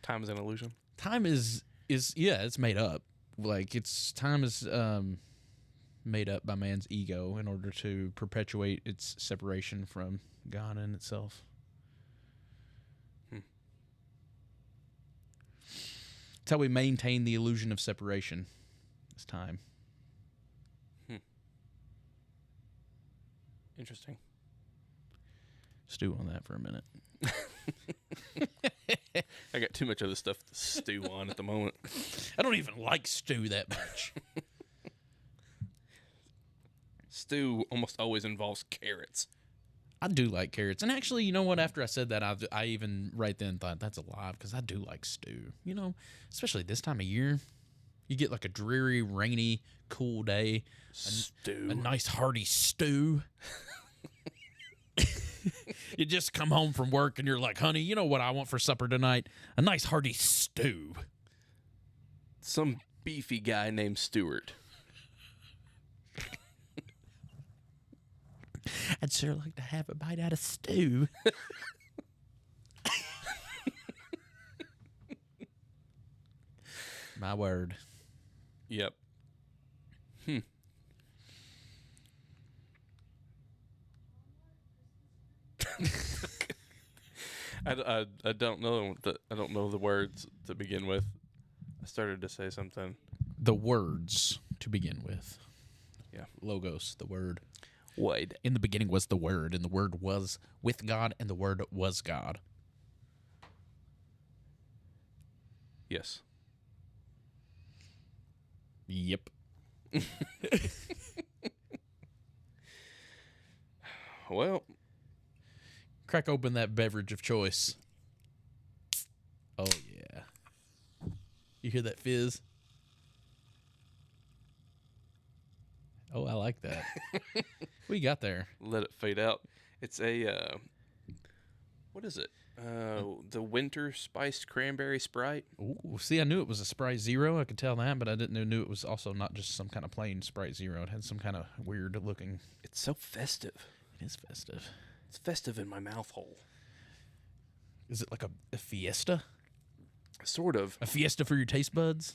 Time is an illusion. Time is yeah, it's made up. Like time is made up by man's ego in order to perpetuate its separation from God in itself. It's how we maintain the illusion of separation. It's time. Interesting. Stew on that for a minute. I got too much other stuff to stew on at the moment. I don't even like stew that much. Stew almost always involves carrots. I do like carrots. And actually, you know what? After I said that, I even right then thought that's a lie because I do like stew. You know, especially this time of year. You get like a dreary, rainy, cool day. Stew. A nice hearty stew. You just come home from work and you're like, honey, you know what I want for supper tonight? A nice hearty stew. Some beefy guy named Stewart. I'd sure like to have a bite out of stew. My word. Yep. I don't know I don't know the words to begin with. I started to say something. The words to begin with. Yeah. Logos, the word. Wade. In the beginning was the Word, and the Word was with God, and the Word was God. Yes. Yep. Well, Crack open that beverage of choice. Oh, yeah. You hear that fizz? Oh, I like that. What you got there? let it fade out. It's a what is it? The winter spiced cranberry Sprite. Ooh, see, I knew it was a Sprite Zero. I could tell that, but I didn't knew it was also not just some kind of plain Sprite Zero. It had some kind of weird looking. It's so festive. It is festive. It's festive in my mouth hole. Is it like a fiesta? Sort of. A fiesta for your taste buds?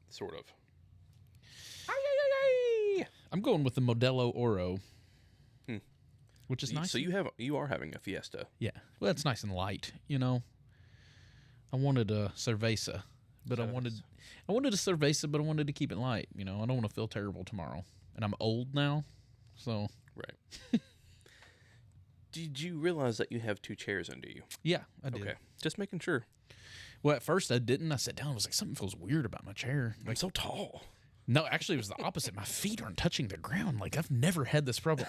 Sort of. I'm going with the Modelo Oro, which is nice. So you are having a fiesta. Yeah, well, it's nice and light. You know, I wanted a cerveza, but I wanted a cerveza, but I wanted to keep it light. You know, I don't want to feel terrible tomorrow, and I'm old now, so right. Did you realize that you have two chairs under you? Yeah, I did. Okay, just making sure. Well, at first I didn't. I sat down. I was like, something feels weird about my chair. I'm so tall. No, actually, it was the opposite. My feet aren't touching the ground. Like, I've never had this problem.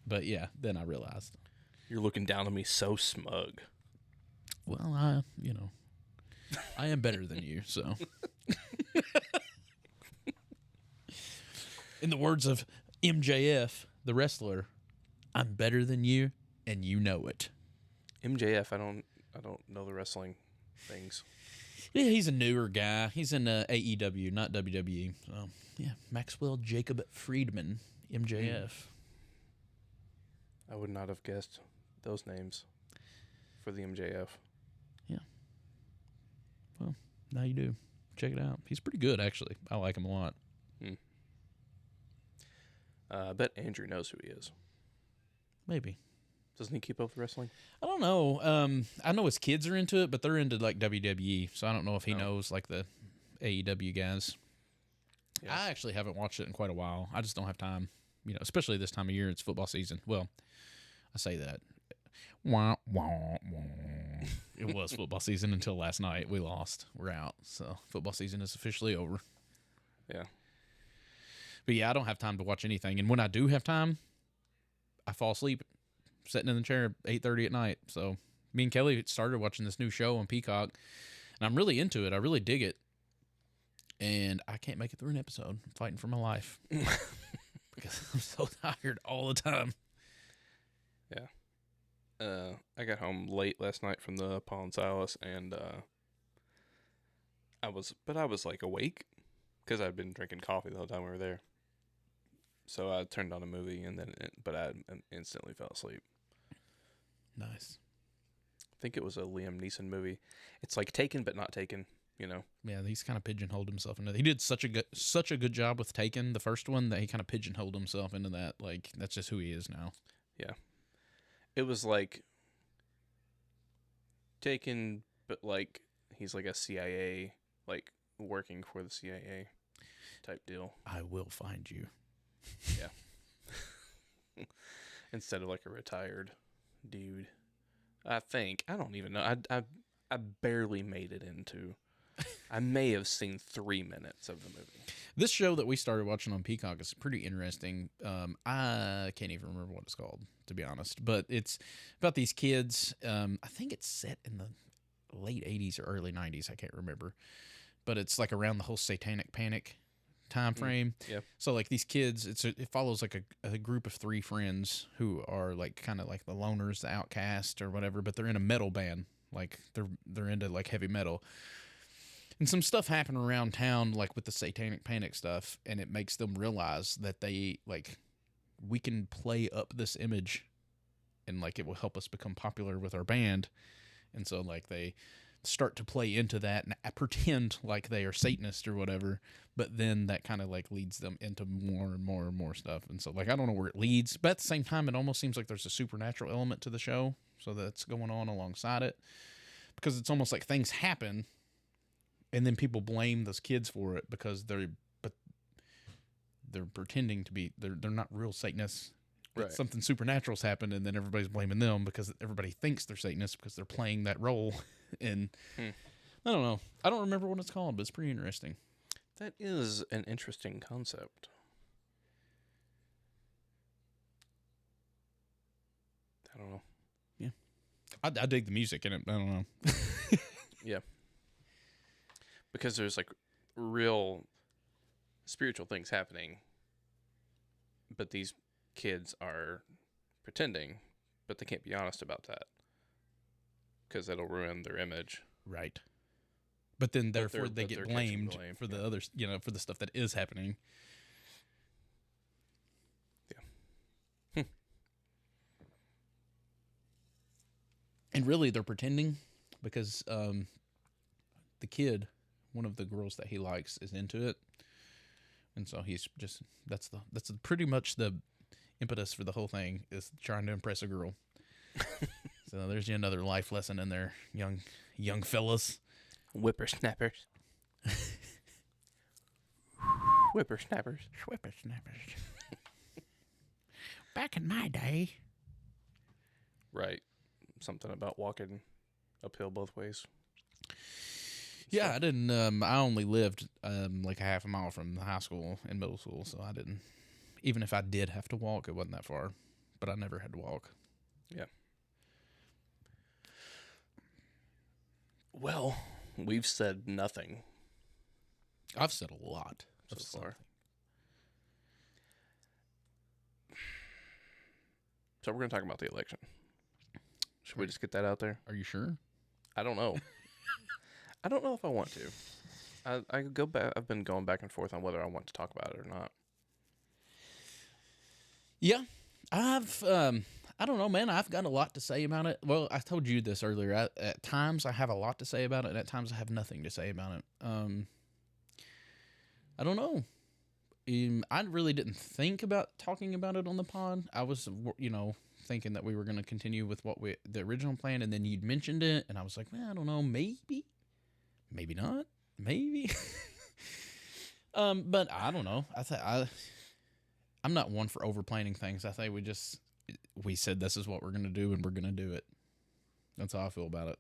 But yeah, then I realized. You're looking down on me so smug. Well, I am better than you, so. In the words of MJF, the wrestler, I'm better than you, and you know it. MJF, I don't know the wrestling things. Yeah, he's a newer guy. He's in AEW, not WWE. So, yeah, Maxwell Jacob Friedman, MJF. I would not have guessed those names for the MJF. Yeah. Well, now you do. Check it out. He's pretty good, actually. I like him a lot. I bet Andrew knows who he is. Maybe. Doesn't he keep up with wrestling? I don't know. I know his kids are into it, but they're into like WWE, so I don't know if he knows like the AEW guys. Yeah. I actually haven't watched it in quite a while. I just don't have time. You know, especially this time of year. It's football season. Well, I say that. Wah, wah, wah. It was football season until last night. We lost. We're out. So football season is officially over. Yeah. But yeah, I don't have time to watch anything. And when I do have time, I fall asleep sitting in the chair at 8:30 at night. So me and Kelly started watching this new show on Peacock, and I'm really into it. I really dig it. And I can't make it through an episode. I'm fighting for my life. Because I'm so tired all the time. Yeah. I got home late last night from the Paul and Silas, and I was like awake because I'd been drinking coffee the whole time we were there. So I turned on a movie, but I instantly fell asleep. Nice. think it was a Liam Neeson movie. It's like Taken but not Taken, you know. Yeah, he's kind of pigeonholed himself into. He did such a good job with Taken, the first one, that he kind of pigeonholed himself into that. Like that's just who he is now. Yeah. It was like Taken, but like he's like a CIA, like working for the CIA type deal. I will find you. Yeah. Instead of like a retired dude. I think. I don't even know. I barely made it into. I may have seen 3 minutes of the movie. This show that we started watching on Peacock is pretty interesting. I can't even remember what it's called, to be honest. But it's about these kids. I think it's set in the late 80s or early 90s. I can't remember. But it's like around the whole satanic panic time frame. Yeah. So like these kids, it follows like a group of 3 friends who are like kind of like the loners, the outcast or whatever, but they're in a metal band. Like they're into like heavy metal. And some stuff happened around town, like with the satanic panic stuff, and it makes them realize that they like we can play up this image, and like it will help us become popular with our band. And so like they start to play into that and pretend like they are Satanists or whatever, but then that kind of like leads them into more and more and more stuff. And so like I don't know where it leads, but at the same time, it almost seems like there's a supernatural element to the show, so that's going on alongside it, because it's almost like things happen. And then people blame those kids for it because they're pretending to be they're not real Satanists. Right. Something supernatural's happened, and then everybody's blaming them because everybody thinks they're Satanists because they're playing that role. And I don't know. I don't remember what it's called, but it's pretty interesting. That is an interesting concept. I don't know. Yeah, I dig the music in it. I don't know. Yeah. Because there's like real spiritual things happening, but these kids are pretending, but they can't be honest about that because that'll ruin their image. Right. But then therefore they get blamed for the yeah. others, for the stuff that is happening. Yeah. And really they're pretending because the kid, one of the girls that he likes, is into it, and so he's just that's pretty much the impetus for the whole thing, is trying to impress a girl. So there's another life lesson in there, young fellas, whippersnappers. Whippersnappers. Back in my day. Right. Something about walking uphill both ways. Yeah, I didn't. I only lived like a half a mile from the high school and middle school, so I didn't. Even if I did have to walk, it wasn't that far. But I never had to walk. Yeah. Well, we've said nothing. I've said a lot so far. So we're going to talk about the election. Should we just get that out there? Are you sure? I don't know. I don't know if I want to. I go back. I've been going back and forth on whether I want to talk about it or not. Yeah, I don't know, man. I've got a lot to say about it. Well, I told you this earlier. At times, I have a lot to say about it, and at times, I have nothing to say about it. I don't know. I really didn't think about talking about it on the pod. I was, thinking that we were going to continue with the original plan, and then you'd mentioned it, and I was like, man, I don't know, maybe not, maybe. But I don't know. I'm not one for over planning things. I think we said this is what we're going to do, and we're going to do it. That's how I feel about it.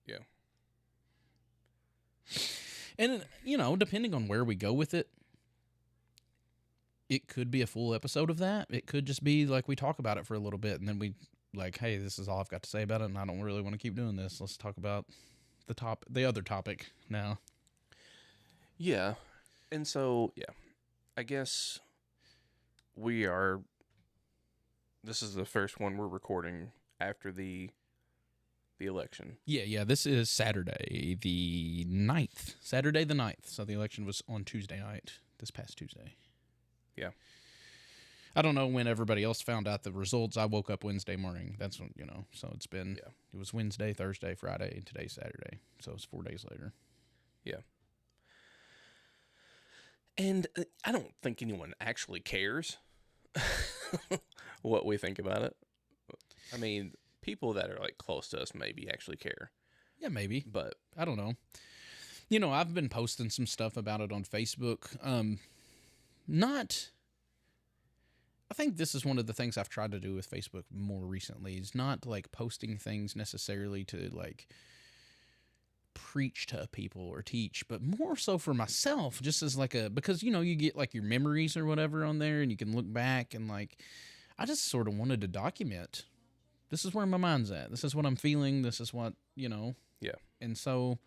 Yeah. And, depending on where we go with it, it could be a full episode of that. It could just be like we talk about it for a little bit, and then we like, hey, this is all I've got to say about it, and I don't really want to keep doing this. Let's talk about the other topic now. Yeah. And so, yeah, I guess this is the first one we're recording after the election. Yeah, this is Saturday the 9th. Saturday the 9th. So the election was on Tuesday night, this past Tuesday. Yeah. I don't know when everybody else found out the results. I woke up Wednesday morning. That's when, so it's been, It was Wednesday, Thursday, Friday, and today's Saturday. So it's 4 days later. Yeah. And I don't think anyone actually cares what we think about it. I mean, people that are like close to us maybe actually care. Yeah, maybe. But I don't know. I've been posting some stuff about it on Facebook. I think this is one of the things I've tried to do with Facebook more recently, is not like posting things necessarily to like preach to people or teach, but more so for myself, just as like because you get like your memories or whatever on there, and you can look back, and like I just sort of wanted to document, this is where my mind's at, this is what I'm feeling, this is what yeah. And so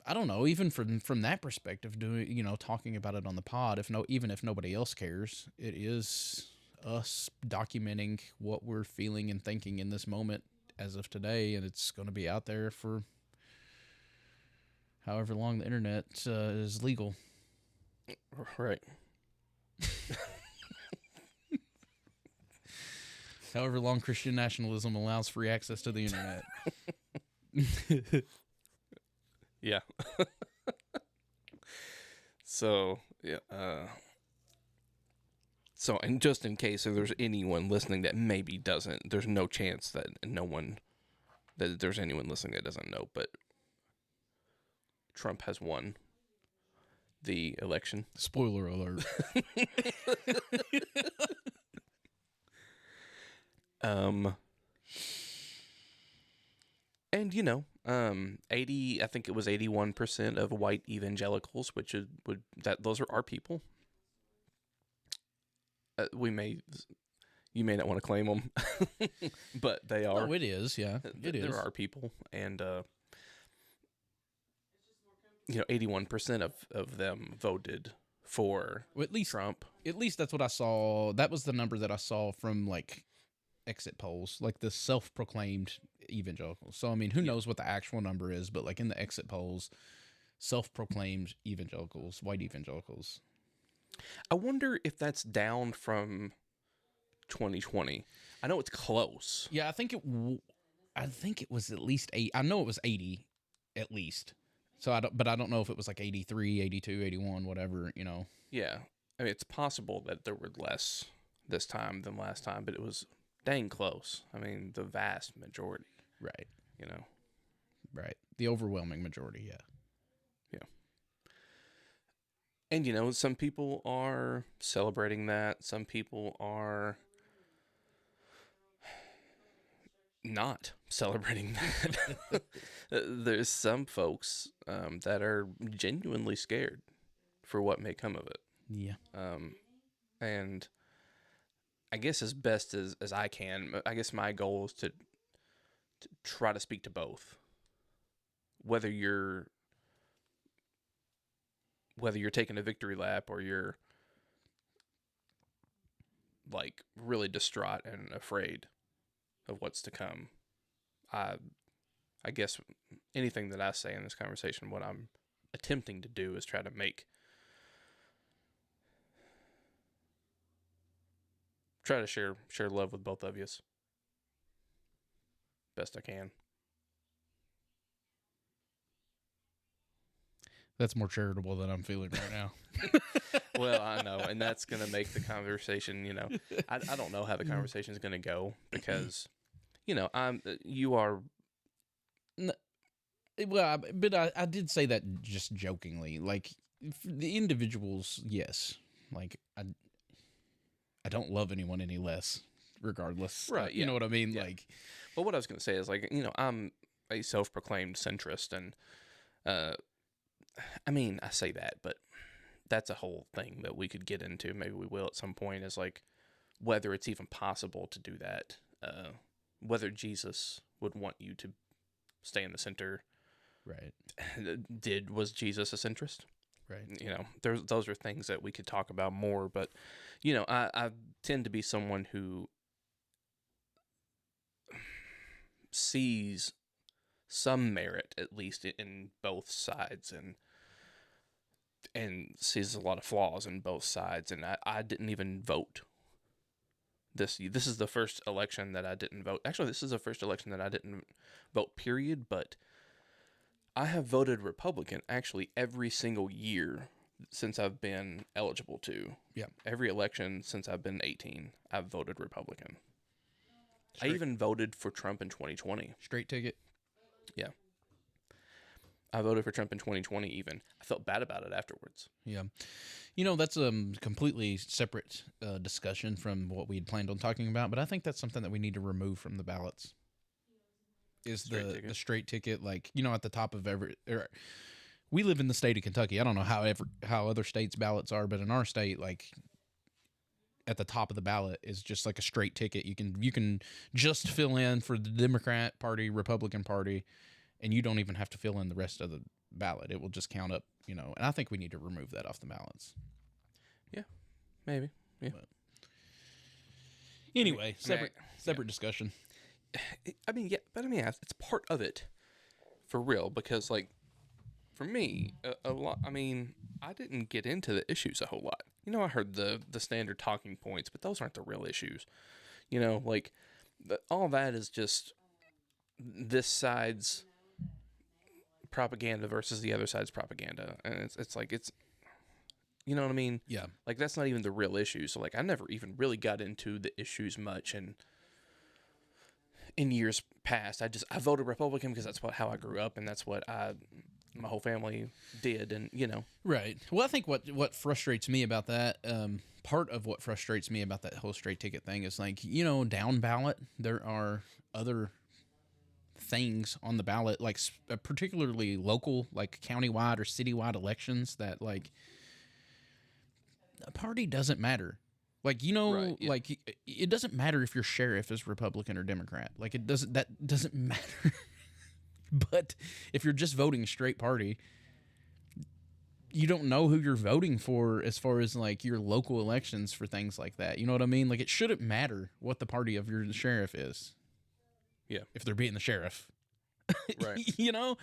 I don't know, even from that perspective, doing talking about it on the pod, even if nobody else cares, it is us documenting what we're feeling and thinking in this moment as of today, and it's going to be out there for however long the internet is legal. Right. However long Christian nationalism allows free access to the internet. Yeah. So, yeah. So, and just in case if there's anyone listening that maybe doesn't, there's no chance that there's anyone listening that doesn't know, but Trump has won the election. Spoiler alert. And 80, I think it was 81% of white evangelicals, which those are our people. You may not want to claim them, but they are. Oh, it is, yeah. They're our people, and 81% of them voted for at least Trump. At least that's what I saw. That was the number that I saw from like exit polls, like the self-proclaimed evangelicals. So I mean, who knows what the actual number is, but like in the exit polls, self-proclaimed evangelicals, white evangelicals. I wonder if that's down from 2020. I know it's close. Yeah, I think it was at least 8. I know it was 80 at least. So I don't know if it was like 83, 82, 81, whatever, Yeah. I mean, it's possible that there were less this time than last time, but it was dang close. I mean, the vast majority. Right. Right. The overwhelming majority, yeah. Yeah. And, some people are celebrating that. Some people are not celebrating that. There's some folks that are genuinely scared for what may come of it. Yeah. And I guess as best as I can, I guess my goal is to try to speak to both. Whether you're taking a victory lap or you're like really distraught and afraid of what's to come, I guess anything that I say in this conversation, what I'm attempting to do is try to share love with both of you best I can. That's more charitable than I'm feeling right now. Well, I know, and that's going to make the conversation, I don't know how the conversation is going to go because, you are. Well, but I did say that just jokingly. Like, the individuals, yes. Like, I don't love anyone any less, regardless. Right. You know what I mean? Yeah. Like, but what I was going to say is, like, I'm a self-proclaimed centrist, and I mean, I say that, but that's a whole thing that we could get into. Maybe we will at some point, is like whether it's even possible to do that, whether Jesus would want you to stay in the center. right. Was Jesus a centrist? Right. Those are things that we could talk about more, but, I tend to be someone who sees some merit, at least in both sides, and sees a lot of flaws in both sides. And I didn't even vote this is the first election that I didn't vote. Actually, this is the first election that I didn't vote, period. But I have voted Republican actually every single year since I've been eligible to. Yeah. Every election since I've been 18, I've voted Republican. I Straight, even voted for Trump in 2020. straight ticket. Yeah. I voted for Trump in 2020 even. I felt bad about it afterwards. Yeah. That's a completely separate discussion from what we had planned on talking about, but I think that's something that we need to remove from the ballots. Is the straight ticket, like, at the top of we live in the state of Kentucky. I don't know how other states' ballots are, but in our state, like, at the top of the ballot is just like a straight ticket. You can just fill in for the Democrat Party, Republican Party, and you don't even have to fill in the rest of the ballot. It will just count up, and I think we need to remove that off the ballots. Yeah, maybe. Yeah. But anyway, separate discussion. It's part of it, for real, because, like, for me, a lot, I didn't get into the issues a whole lot. I heard the standard talking points, but those aren't the real issues. Like, all that is just this side's propaganda versus the other side's propaganda. And it's like, you know what I mean? Yeah. Like, that's not even the real issue. So, like, I never even really got into the issues much, and in years past, I voted Republican because that's how I grew up, and that's what my whole family did, and Right. Well, I think what frustrates me about that, part of what frustrates me about that whole straight ticket thing is, like, down ballot, there are other things on the ballot, like particularly local, like countywide or citywide elections, that, like, a party doesn't matter. Like, Right, yeah. like, it doesn't matter if your sheriff is Republican or Democrat. Like, that doesn't matter. But if you're just voting straight party, you don't know who you're voting for as far as, like, your local elections for things like that. You know what I mean? Like, it shouldn't matter what the party of your sheriff is. Yeah. If they're being the sheriff. Right. Yeah,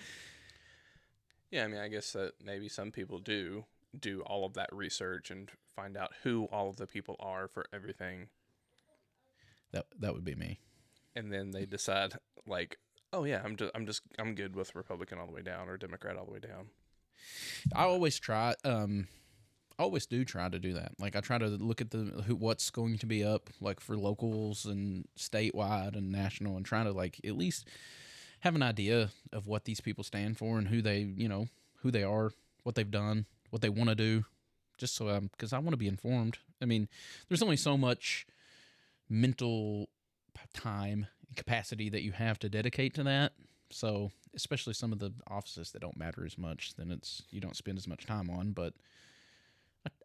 I guess that maybe some people do all of that research and find out who all of the people are for everything. That would be me. And then they decide, like, oh yeah, I'm good with Republican all the way down or Democrat all the way down. I always try. I always do try to do that. Like, I try to look at what's going to be up, like, for locals and statewide and national, and try to, like, at least have an idea of what these people stand for and who they are, what they've done, what they want to do, just so because I want to be informed. There's only so much mental time and capacity that you have to dedicate to that. So, especially some of the offices that don't matter as much, then you don't spend as much time on. But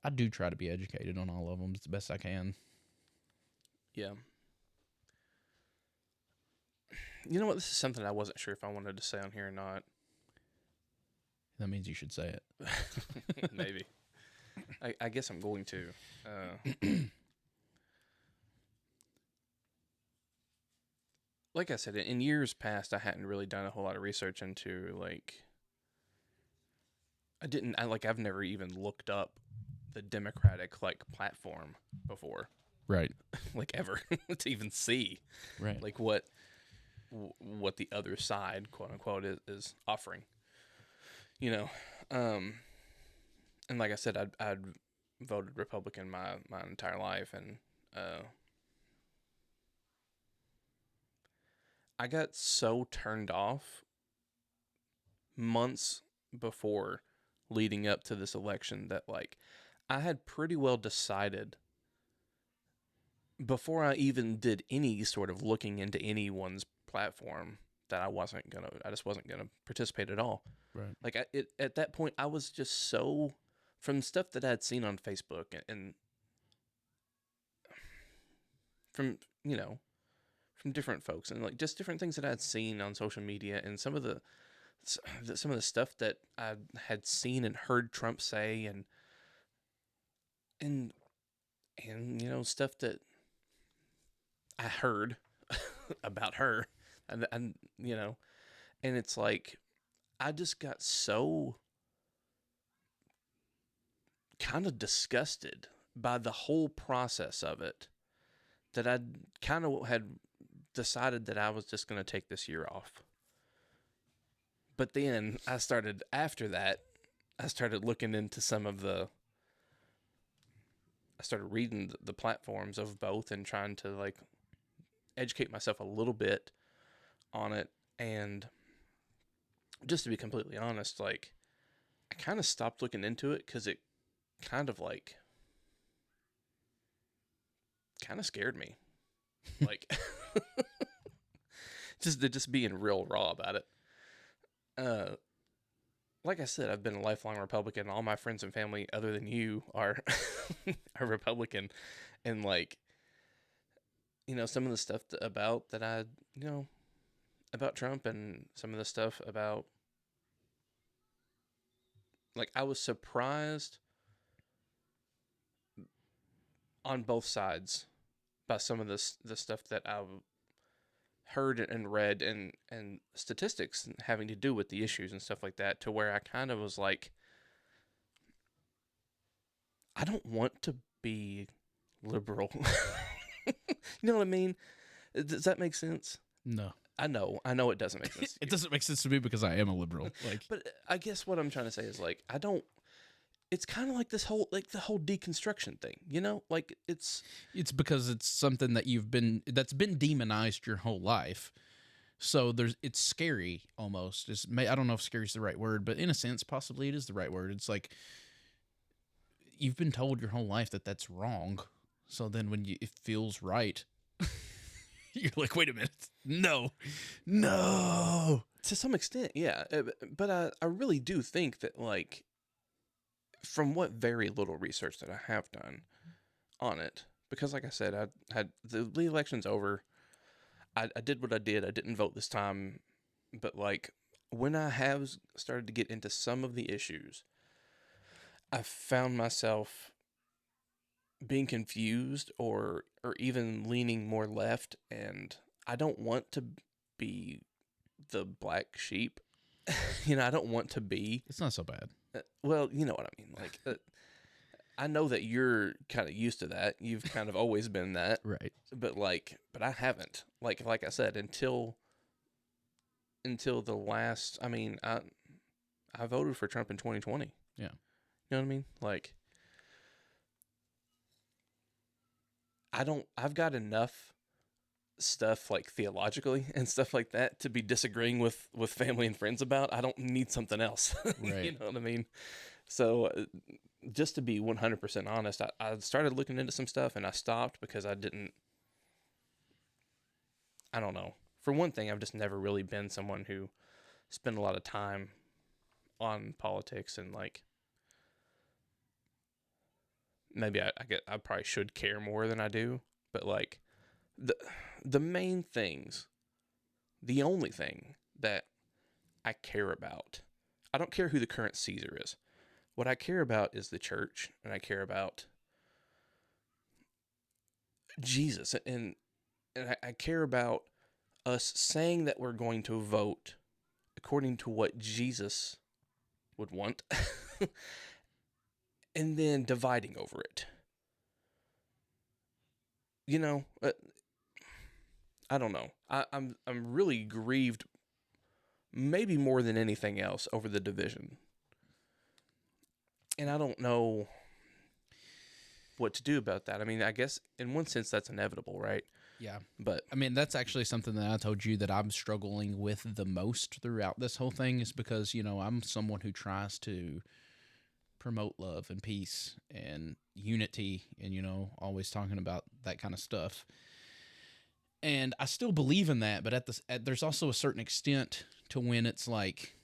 I do try to be educated on all of them as the best I can. Yeah. You know what? This is something I wasn't sure if I wanted to say on here or not. That means you should say it. Maybe. I guess I'm going to. Like I said, in years past, I hadn't really done a whole lot of research into, like, I've never even looked up the Democratic, like, platform before. Right. Like, ever. To even see. Right. Like, what the other side, quote unquote, is offering. And like I said, I'd voted Republican my entire life, and I got so turned off months before leading up to this election that, like, I had pretty well decided before I even did any sort of looking into anyone's platform that I just wasn't gonna participate at all. Right. Like, at that point, I was just so, from stuff that I'd seen on Facebook and from different folks, and, like, just different things that I'd seen on social media, and some of the stuff that I had seen and heard Trump say, and stuff that I heard about her, and and it's like, I just got so kind of disgusted by the whole process of it that I kind of had decided that I was just going to take this year off. But then after that, I started looking into I started reading the platforms of both and trying to like educate myself a little bit on it. And just to be completely honest, like I kind of stopped looking into it because it kind of scared me. Like just being real raw about it. Like I said, I've been a lifelong Republican. All my friends and family, other than you, are are Republican, and like, some of the stuff about that about Trump, and some of the stuff about, like, I was surprised on both sides by some of the stuff that I heard and read, and statistics having to do with the issues and stuff like that, to where I kind of was like, I don't want to be liberal. You know what I mean? Does that make sense? No. I know it doesn't make sense. It doesn't make sense to me because I am a liberal. Like, but I guess what I'm trying to say is like, I don't. It's kind of like the whole deconstruction thing, like it's because it's something that that's been demonized your whole life. So it's scary almost. I don't know if scary is the right word, but in a sense, possibly it is the right word. It's like you've been told your whole life that that's wrong. So then when it feels right, you're like, wait a minute. No. To some extent, yeah. But I really do think that, like, from what very little research that I have done on it, because like I said, I had the election's over. I did what I did. I didn't vote this time. But, like, when I have started to get into some of the issues, I found myself being confused or even leaning more left, and I don't want to be the black sheep. I don't want to be. It's not so bad. Well, you know what I mean. Like, I know that you're kind of used to that. You've kind of always been that, right? But I haven't. Like I said, until the last. I mean, I voted for Trump in 2020. Yeah, you know what I mean. Like, I've got enough stuff, like, theologically and stuff like that, to be disagreeing with family and friends about. I don't need something else. Right. You know what I mean? So just to be 100% honest, I started looking into some stuff, and I stopped because I don't know. For one thing, I've just never really been someone who spent a lot of time on politics, and like, maybe I probably should care more than I do, but like, the main things, the only thing that I care about, I don't care who the current Caesar is. What I care about is the church, and I care about Jesus, and I care about us saying that we're going to vote according to what Jesus would want, and then dividing over it. I don't know. I'm really grieved, maybe more than anything else, over the division. And I don't know what to do about that. I mean, I guess in one sense that's inevitable, right? Yeah. But I mean, that's actually something that I told you that I'm struggling with the most throughout this whole thing, is because, I'm someone who tries to promote love and peace and unity and, always talking about that kind of stuff. And I still believe in that, but there's also a certain extent to when it's like,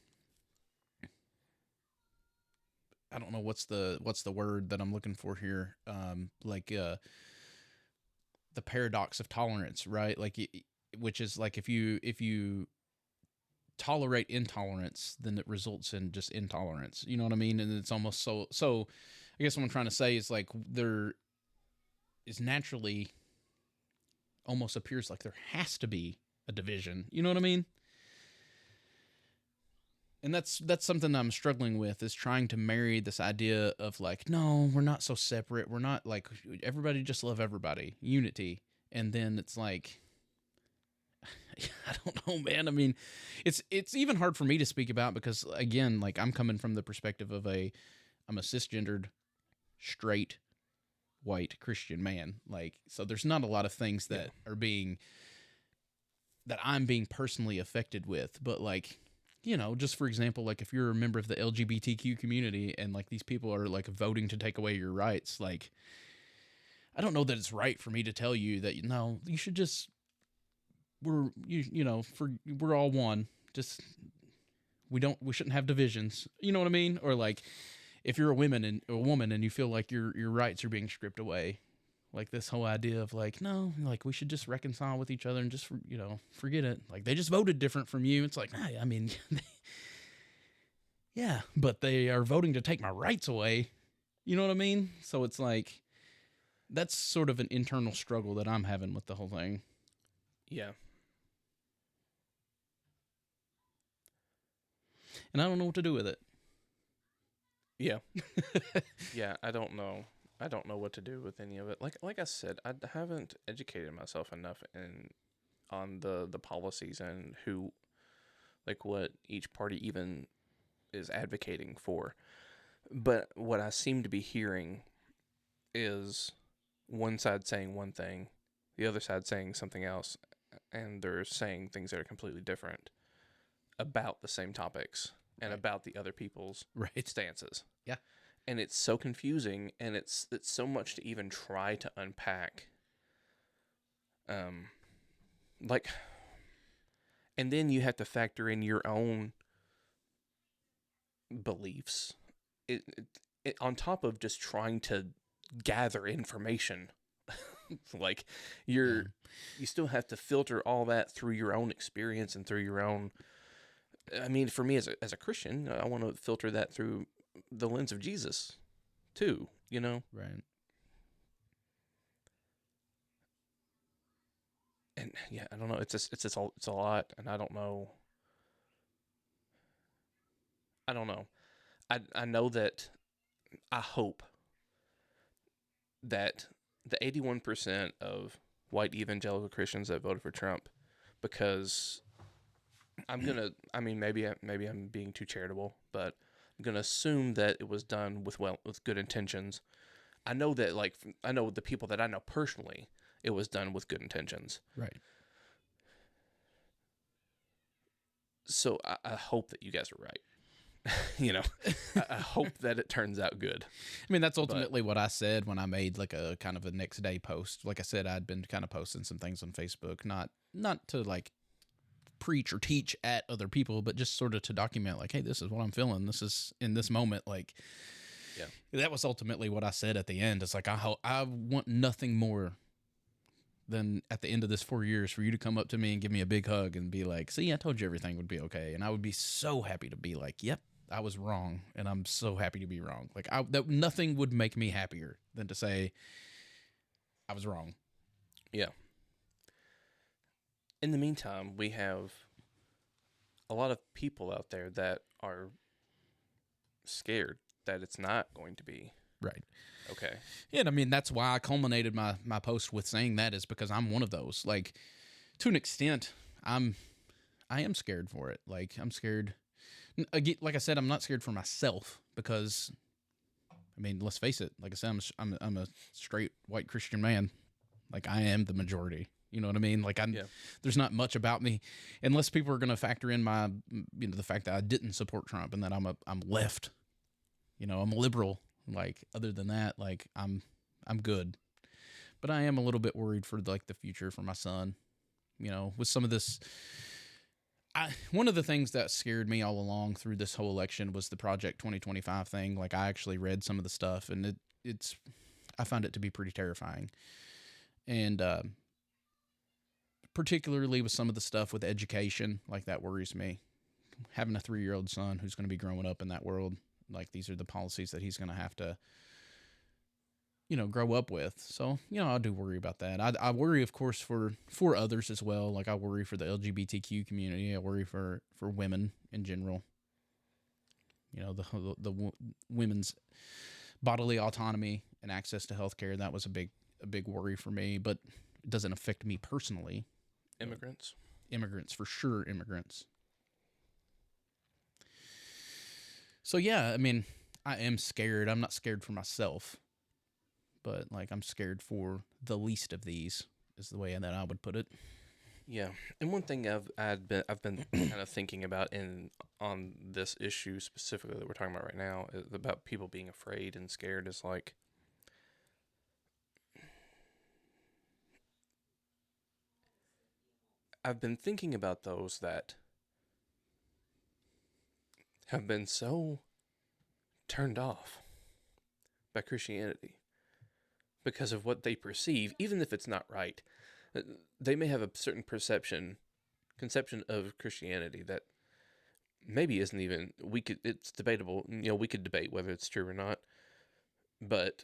I don't know what's the word that I'm looking for here. The paradox of tolerance, right? Like, which is like, if you tolerate intolerance, then it results in just intolerance. You know what I mean? And it's almost so. I guess what I'm trying to say is, like, there is naturally, almost appears like there has to be a division. You know what I mean? And that's something I'm struggling with, is trying to marry this idea of like, no, we're not so separate. We're not like, everybody just love everybody. Unity. And then it's like, I don't know, man. I mean, it's even hard for me to speak about because, again, like I'm coming from the perspective of I'm a cisgendered, straight, white Christian man. Like, so there's not a lot of things that are that I'm being personally affected with. But like, you know, just for example, like if you're a member of the LGBTQ community and like these people are like voting to take away your rights, like, I don't know that it's right for me to tell you that, no, you should just, we're all one. Just, we shouldn't have divisions. You know what I mean? Or like, if you're a woman and you feel like your rights are being stripped away, like this whole idea of like, no, like we should just reconcile with each other and just, forget it. Like they just voted different from you. It's like, nah, I mean, yeah, but they are voting to take my rights away. You know what I mean? So it's like, that's sort of an internal struggle that I'm having with the whole thing. Yeah. And I don't know what to do with it. Yeah. Yeah, I don't know. I don't know what to do with any of it. Like I said, I haven't educated myself enough on the policies and who, like, what each party even is advocating for. But what I seem to be hearing is one side saying one thing, the other side saying something else, and they're saying things that are completely different about the same topics and about the other people's stances. Yeah. And it's so confusing, and it's so much to even try to unpack. Like, and then you have to factor in your own beliefs. It on top of just trying to gather information. Like, you still have to filter all that through your own experience and through your own. I mean, for me as a Christian, I want to filter that through the lens of Jesus, too. You know, right? And yeah, I don't know. It's a lot, and I don't know. I don't know. I know that. I hope that the 81% of white evangelical Christians that voted for Trump, because I mean, maybe I'm being too charitable, but I'm gonna assume that it was done with good intentions. I know that, like, I know the people that I know personally, it was done with good intentions. Right. So I hope that you guys are right. You know, I hope that it turns out good. I mean, that's ultimately what I said when I made like a kind of a next day post. Like I said, I'd been kind of posting some things on Facebook, not to like preach or teach at other people, but just sort of to document like, hey, this is what I'm feeling. This is in this moment. Like, yeah, that was ultimately what I said at the end. It's like, I want nothing more than at the end of this 4 years for you to come up to me and give me a big hug and be like, see, I told you everything would be okay. And I would be so happy to be like, yep, I was wrong. And I'm so happy to be wrong. Like, nothing would make me happier than to say I was wrong. Yeah. In the meantime, we have a lot of people out there that are scared that it's not going to be right. Okay. Yeah, and I mean, that's why I culminated my post with saying that, is because I'm one of those. Like, to an extent, I am scared for it. Like, I'm scared. Like I said, I'm not scared for myself because, I mean, let's face it. Like I said, I'm a straight white Christian man. Like, I am the majority. You know what I mean? Like, there's not much about me, unless people are going to factor in my, the fact that I didn't support Trump and that I'm left. I'm a liberal. Like, other than that, like, I'm good. But I am a little bit worried for like the future for my son. With some of this. One of the things that scared me all along through this whole election was the Project 2025 thing. Like, I actually read some of the stuff, and I found it to be pretty terrifying. And particularly with some of the stuff with education, like, that worries me. Having a 3-year-old son who's going to be growing up in that world. Like, these are the policies that he's going to have to, grow up with. So, I do worry about that. I worry, of course, for others as well. Like, I worry for the LGBTQ community. I worry for women in general. The women's bodily autonomy and access to healthcare. That was a big worry for me. But it doesn't affect me personally. Immigrants. Immigrants, for sure, immigrants. So, yeah, I mean, I am scared. I'm not scared for myself, but, like, I'm scared for the least of these, is the way that I would put it. Yeah, and one thing I've been kind of thinking about on this issue specifically that we're talking about right now is about people being afraid and scared is like I've been thinking about those that have been so turned off by Christianity because of what they perceive, even if it's not right. They may have a certain conception of Christianity that maybe isn't even, it's debatable, we could debate whether it's true or not, but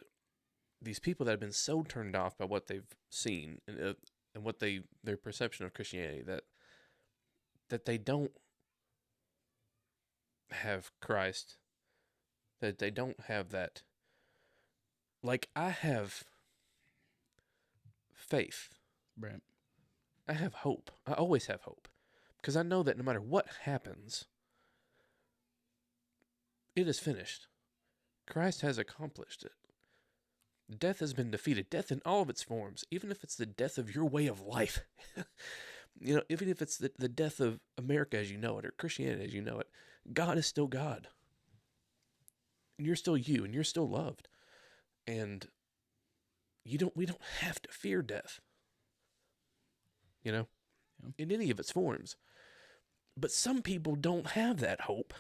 these people that have been so turned off by what they've seen and what their perception of Christianity that they don't have Christ, that they don't have that, like I have faith. Right. I have hope. I always have hope. Because I know that no matter what happens, it is finished. Christ has accomplished it. Death has been defeated. Death in all of its forms. Even if it's the death of your way of life. Even if it's the death of America as you know it, or Christianity as you know it, God is still God. And you're still you, and you're still loved. And we don't have to fear death. In any of its forms. But some people don't have that hope.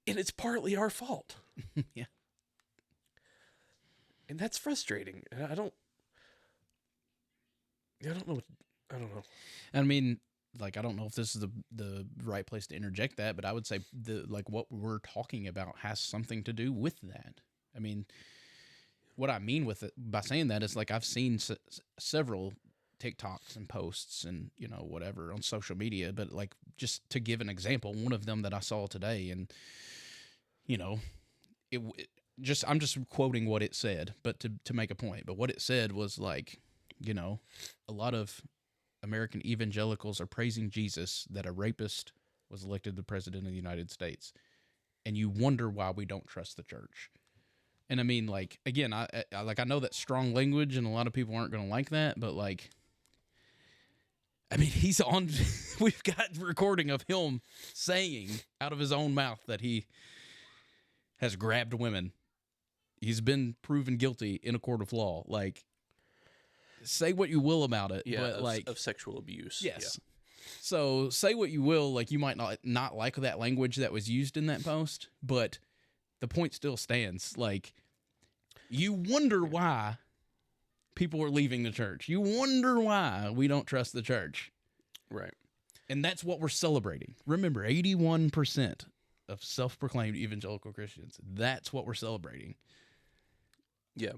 And it's partly our fault. Yeah. And that's frustrating. And I don't know. I mean, like, I don't know if this is the right place to interject that, but I would say what we're talking about has something to do with that. I mean, what I mean with it by saying that is, like, I've seen several TikToks and posts and, whatever on social media, but, like, just to give an example, one of them that I saw today, and, I'm just quoting what it said, but to make a point, but what it said was, like, a lot of American evangelicals are praising Jesus that a rapist was elected the president of the United States, and you wonder why we don't trust the church. And I mean, like, again, I know that's strong language, and a lot of people aren't going to like that, but, like, I mean, he's on. We've got recording of him saying out of his own mouth that he has grabbed women. He's been proven guilty in a court of law. Like, say what you will about it, but of sexual abuse. Yes. Yeah. So say what you will, like, you might not like that language that was used in that post, but the point still stands. Like, you wonder why people are leaving the church. You wonder why we don't trust the church. Right. And that's what we're celebrating. Remember, 81% of self-proclaimed evangelical Christians. That's what we're celebrating. Yeah.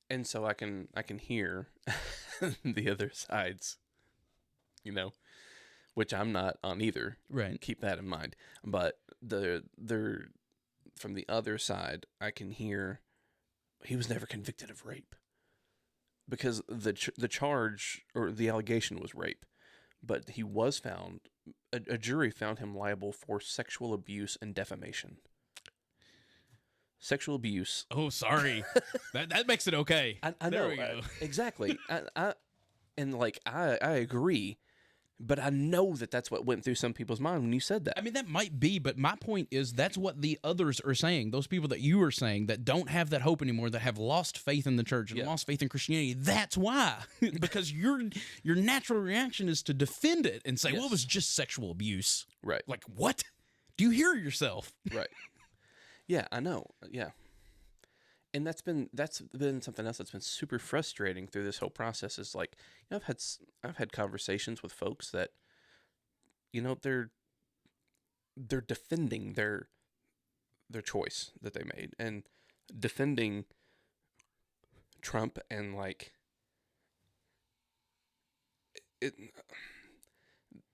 And so I can hear the other sides, which I'm not on either. Right. Keep that in mind. But from the other side, I can hear he was never convicted of rape. Because the charge or the allegation was rape, but he was found. A jury found him liable for sexual abuse and defamation. Sexual abuse. Oh, sorry. that makes it okay. I know. There we go. Exactly. I agree, but I know that's what went through some people's mind when you said that. I mean, that might be, but my point is that's what the others are saying. Those people that you are saying that don't have that hope anymore, that have lost faith in the church and lost faith in Christianity. That's why. Because your natural reaction is to defend it and say, well, it was just sexual abuse. Right. Like, what? Do you hear yourself? Right. Yeah, I know. Yeah. And that's been something else that's been super frustrating through this whole process is, like, I've had conversations with folks that, they're defending their choice that they made and defending Trump, and, like,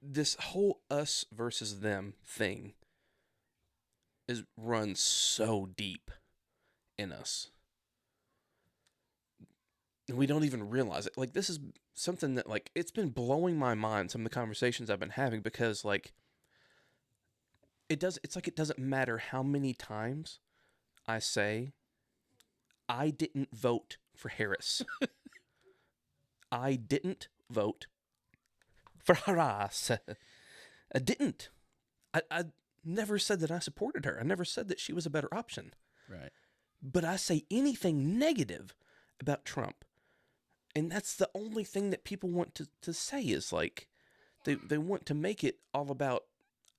this whole us versus them thing runs so deep in us. And we don't even realize it. Like, this is something that, like, it's been blowing my mind, some of the conversations I've been having, because, like, it's like it doesn't matter how many times I say, I didn't vote for Harris. I didn't vote for Harris. I didn't. I never said that I supported her. I never said that she was a better option. Right. But I say anything negative about Trump. And that's the only thing that people want to say is like, they want to make it all about,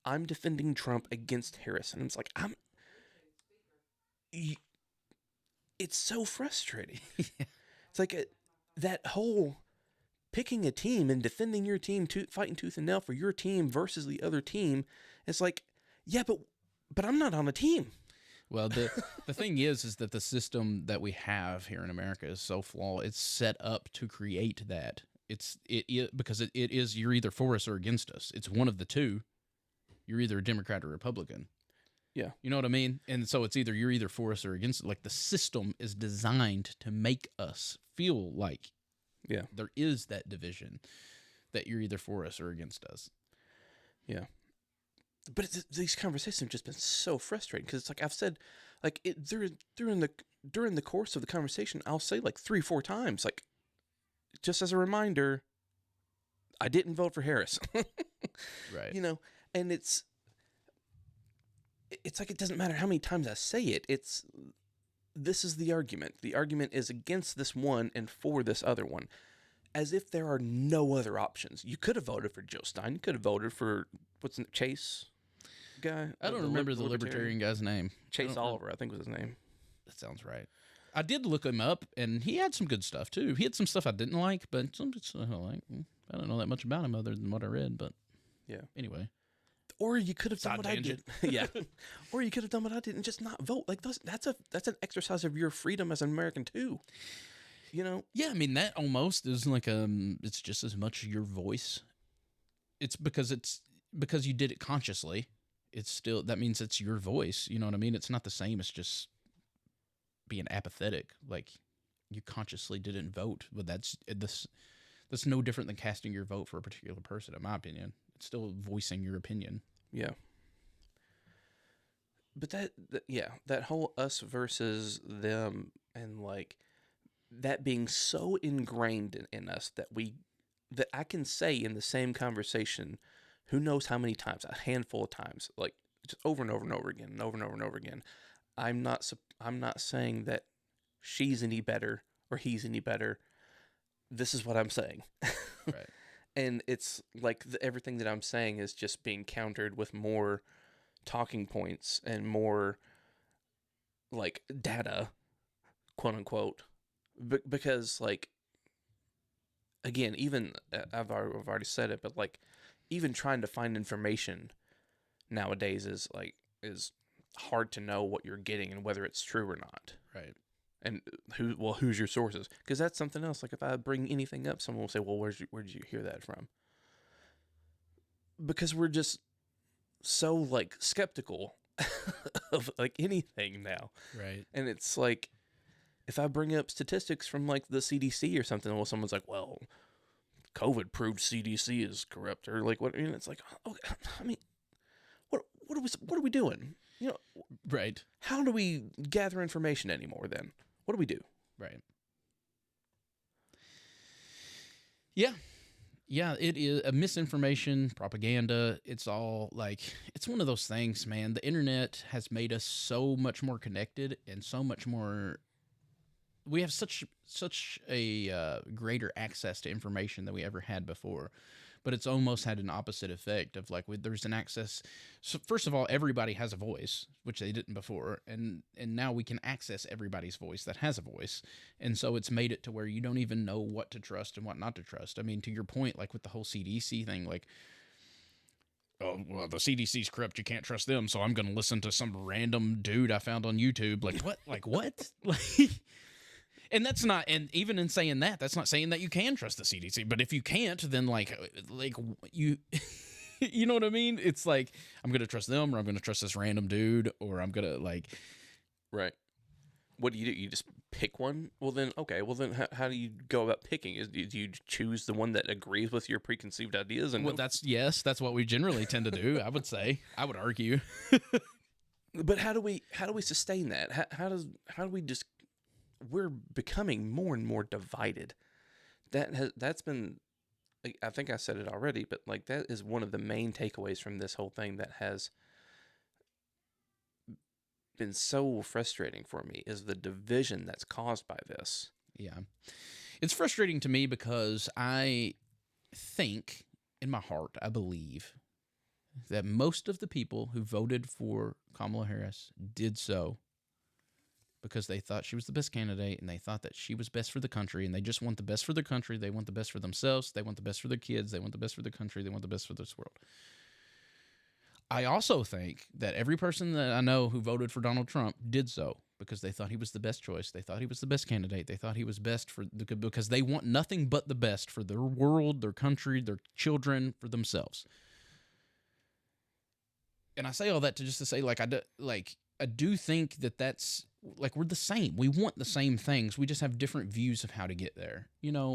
I'm defending Trump against Harris. And it's like, it's so frustrating. It's like that whole picking a team and defending your team, fighting tooth and nail for your team versus the other team. It's like, yeah, but I'm not on a team. Well, the thing is that the system that we have here in America is so flawed. It's set up to create that. Because it is, you're either for us or against us. It's one of the two. You're either a Democrat or Republican. Yeah. You know what I mean? And so it's you're either for us or against it. Like, the system is designed to make us feel like there is that division, that you're either for us or against us. Yeah. But these conversations have just been so frustrating, because it's like I've said, like, during the course of the conversation, I'll say like 3-4 times, like, just as a reminder, I didn't vote for Harris. Right. You know, and it's like it doesn't matter how many times I say it. This is the argument. The argument is against this one and for this other one, as if there are no other options. You could have voted for Joe Stein. You could have voted for Chase guy. I don't remember the libertarian guy's name. Chase Oliver, I think was his name. That sounds right. I did look him up, and he had some good stuff too. He had some stuff I didn't like, but some stuff I like. I don't know that much about him other than what I read, but yeah. Anyway. Or you could have done what I did. Yeah. Or you could have done what I did and just not vote. Like, that's an exercise of your freedom as an American too. You know? Yeah, I mean, that almost is like it's just as much your voice. It's because you did it consciously. It's still, that means it's your voice. You know what I mean? It's not the same as just being apathetic. Like, you consciously didn't vote, but that's no different than casting your vote for a particular person, in my opinion. It's still voicing your opinion. Yeah. But that whole us versus them, and like that being so ingrained in us that I can say in the same conversation, who knows how many times, a handful of times, like just over and over and over again, and over and over and over again. I'm not saying that she's any better or he's any better. This is what I'm saying. Right. And it's like everything that I'm saying is just being countered with more talking points and more like data, quote unquote. Because like, again, even I've already said it, but like even trying to find information nowadays is hard to know what you're getting and whether it's true or not. Right. And who's your sources? Because that's something else. Like if I bring anything up, someone will say, well, where did you hear that from? Because we're just so like skeptical of like anything now. Right. And it's like, if I bring up statistics from like the CDC or something, well, someone's like, well, COVID proved CDC is corrupt, or like what? And it's like, oh, I mean, what are we doing? You know, right. How do we gather information anymore then? What do we do? Right. Yeah. Yeah, it is a misinformation, propaganda. It's all like, it's one of those things, man. The internet has made us so much more connected and so much more. We have such a greater access to information than we ever had before. But it's almost had an opposite effect of like, there's an access. So first of all, everybody has a voice, which they didn't before. And now we can access everybody's voice that has a voice. And so it's made it to where you don't even know what to trust and what not to trust. I mean, to your point, like with the whole CDC thing, like, oh, well, the CDC's corrupt. You can't trust them. So I'm going to listen to some random dude I found on YouTube. Like, what? Like, what? Like, and that's not, and even in saying that, that's not saying that you can trust the CDC. But if you can't, then like you, you know what I mean? It's like, I'm going to trust them, or I'm going to trust this random dude, or I'm going to like. Right. what do? You just pick one? Well, then, okay. Well, then, how do you go about picking? Do you choose the one that agrees with your preconceived ideas? And Well, that's what we generally tend to do. I would say, I would argue. but how do we sustain that? How do we just? We're becoming more and more divided. That's been. I think I said it already, but like that is one of the main takeaways from this whole thing that has been so frustrating for me is the division that's caused by this. Yeah. It's frustrating to me because I think, in my heart, I believe that most of the people who voted for Kamala Harris did so because they thought she was the best candidate and they thought that she was best for the country, and they just want the best for their country. They want the best for themselves. They want the best for their kids. They want the best for the country. They want the best for this world. I also think that every person that I know who voted for Donald Trump did so because they thought he was the best choice. They thought he was the best candidate. They thought he was best because they want nothing but the best for their world, their country, their children, for themselves. And I say all that to say, I do think that that's, like, we're the same. We want the same things. We just have different views of how to get there,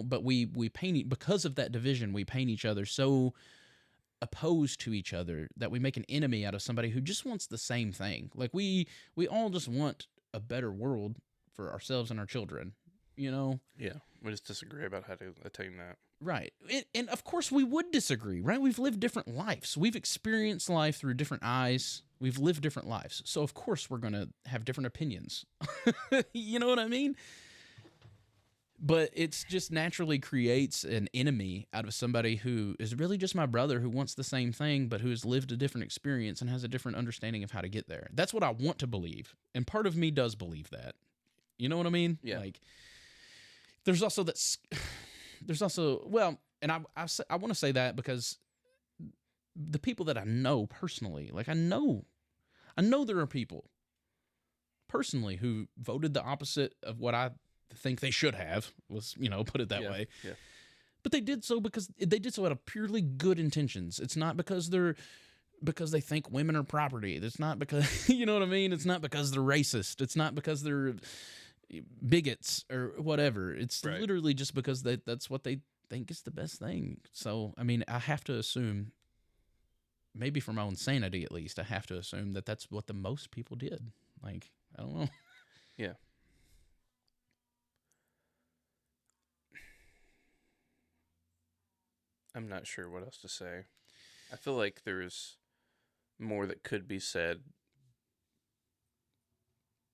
but we paint, because of that division, we paint each other so opposed to each other that we make an enemy out of somebody who just wants the same thing. Like, we all just want a better world for ourselves and our children, Yeah. We just disagree about how to attain that. Right. And of course we would disagree, right? We've lived different lives. We've experienced life through different eyes. We've lived different lives. So of course we're going to have different opinions. You know what I mean? But it's just naturally creates an enemy out of somebody who is really just my brother, who wants the same thing, but who has lived a different experience and has a different understanding of how to get there. That's what I want to believe. And part of me does believe that. You know what I mean? Yeah. Like, there's also, well, and I want to say that because the people that I know personally, like, I know there are people personally who voted the opposite of what I think they should have, was, put it that way. Yeah. But they did so because they did so out of purely good intentions. It's not because they think women are property. It's not because, you know what I mean? It's not because they're racist. It's not because they're bigots or whatever. It's right. Literally just because that's what they think is the best thing. So, I mean, I have to assume, maybe for my own sanity at least, I have to assume that that's what the most people did. Like, I don't know. Yeah. I'm not sure what else to say. I feel like there's more that could be said,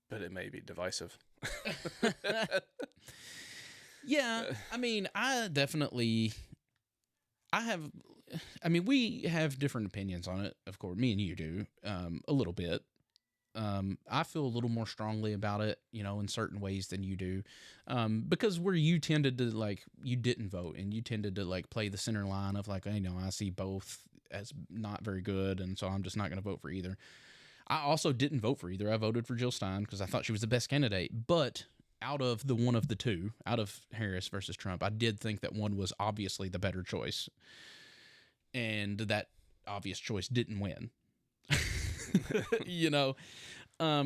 but it may be divisive. Yeah, I mean, we have different opinions on it, of course. Me and you do, a little bit. I feel a little more strongly about it, in certain ways than you do, because where you tended to, you didn't vote, and you tended to, play the center line of, I see both as not very good, and so I'm just not going to vote for either. I also didn't vote for either. I voted for Jill Stein because I thought she was the best candidate, but out of the one of the two, out of Harris versus Trump, I did think that one was obviously the better choice, and that obvious choice didn't win. I'll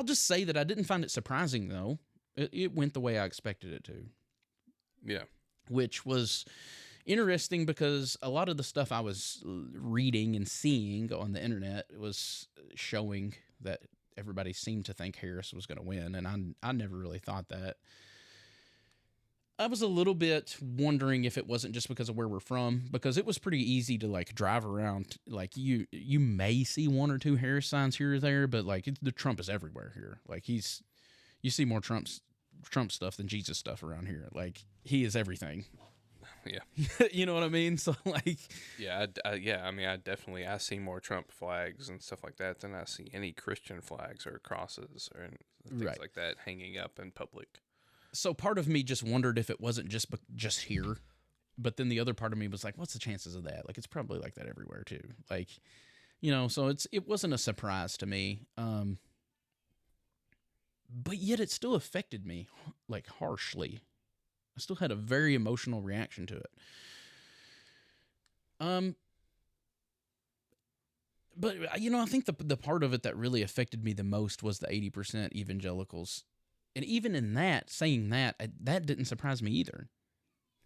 just say that I didn't find it surprising, though. It went the way I expected it to. Yeah. Which was interesting because a lot of the stuff I was reading and seeing on the internet was showing that everybody seemed to think Harris was going to win, and I never really thought that. I was a little bit wondering if it wasn't just because of where we're from, because it was pretty easy to drive around. You may see one or two Harris signs here or there, but the Trump is everywhere here. You see more Trump stuff than Jesus stuff around here. He is everything. Yeah. You know what I mean? So yeah, I see more Trump flags and stuff like that than I see any Christian flags or crosses or things like that hanging up in public. So part of me just wondered if it wasn't just here, but then the other part of me was like, what's the chances of that? It's probably like that everywhere too. So it wasn't a surprise to me. But yet it still affected me harshly. I still had a very emotional reaction to it. But you know, I think the part of it that really affected me the most was the 80% evangelicals, and even in that, saying that that didn't surprise me either,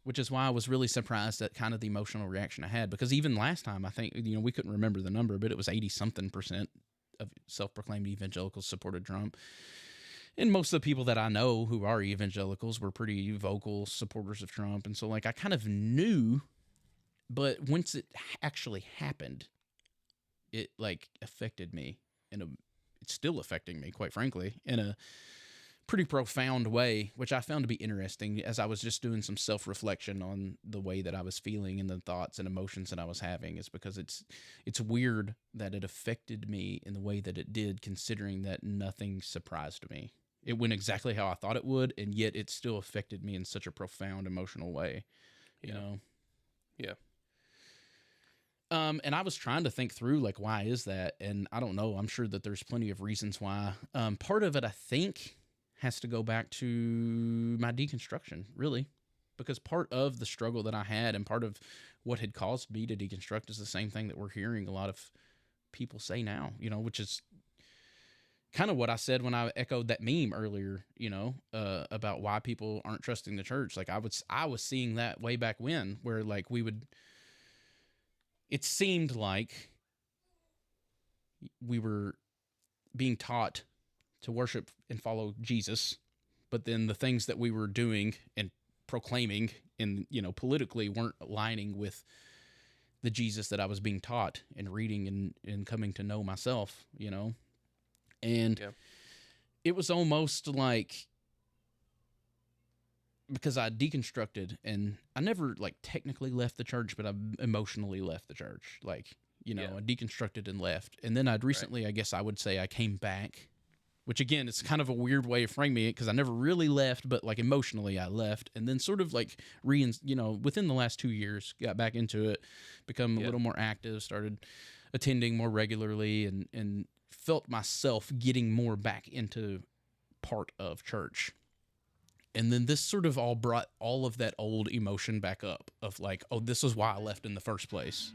which is why I was really surprised at kind of the emotional reaction I had. Because even last time, I think we couldn't remember the number, but it was 80-something% of self-proclaimed evangelicals supported Trump, and most of the people that I know who are evangelicals were pretty vocal supporters of Trump, and so like I kind of knew, but once it actually happened, it like affected me it's still affecting me, quite frankly, in a pretty profound way, which I found to be interesting as I was just doing some self-reflection on the way that I was feeling and the thoughts and emotions that I was having. Is because it's weird that it affected me in the way that it did, considering that nothing surprised me. It went exactly how I thought it would, and yet it still affected me in such a profound emotional way, you know? Yeah. And I was trying to think through, like, why is that? And I don't know. I'm sure that there's plenty of reasons why. Part of it, I think, has to go back to my deconstruction, really. Because part of the struggle that I had and part of what had caused me to deconstruct is the same thing that we're hearing a lot of people say now, which is kind of what I said when I echoed that meme earlier, about why people aren't trusting the church. Like, I was seeing that way back when, where, like, it seemed like we were being taught to worship and follow Jesus, but then the things that we were doing and proclaiming and, politically weren't aligning with the Jesus that I was being taught and reading and coming to know myself, And It was almost like, because I deconstructed and I never like technically left the church, but I emotionally left the church. Like, I deconstructed and left. And then I'd recently, I guess I would say I came back, which again, it's kind of a weird way of framing it because I never really left, but like emotionally I left. And then sort of like within the last 2 years, got back into it, become a little more active, started attending more regularly and felt myself getting more back into part of church. And then this sort of all brought all of that old emotion back up of like, oh, this is why I left in the first place.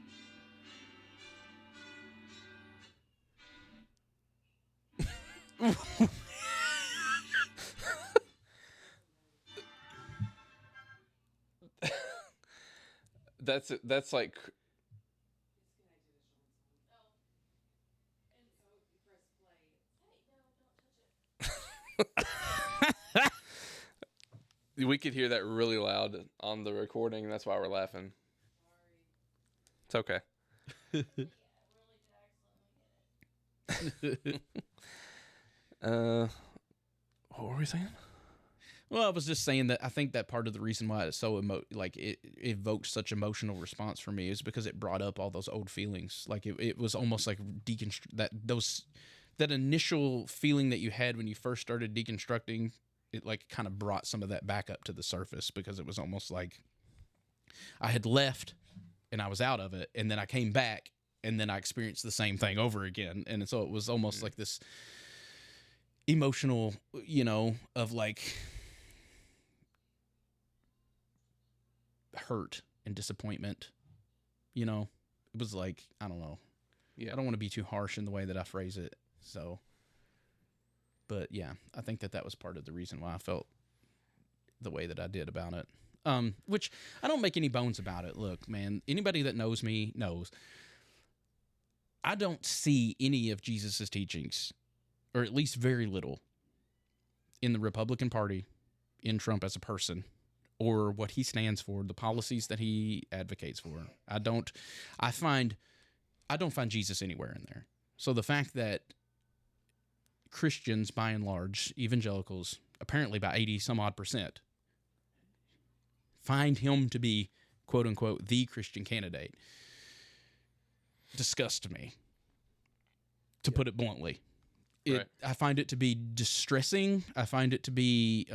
That's like we could hear that really loud on the recording, and that's why we're laughing. It's okay. What were we saying? Well, I was just saying that I think that part of the reason why it's so it evoked such emotional response for me is because it brought up all those old feelings. Like it was almost like that initial feeling that you had when you first started deconstructing. It like kind of brought some of that back up to the surface because it was almost like I had left and I was out of it, and then I came back and then I experienced the same thing over again, and so it was almost like this emotional, of like hurt and disappointment. It was like, I don't know. Yeah. I don't want to be too harsh in the way that I phrase it. So, but yeah, I think that was part of the reason why I felt the way that I did about it. Which I don't make any bones about it. Look, man, anybody that knows me knows I don't see any of Jesus's teachings, or at least very little, in the Republican Party, in Trump as a person, or what he stands for, the policies that he advocates for. I don't find Jesus anywhere in there. So the fact that Christians, by and large, evangelicals, apparently by 80 some odd %, find him to be, quote unquote, the Christian candidate, disgusts me, to put it bluntly. I find it to be distressing. I find it to be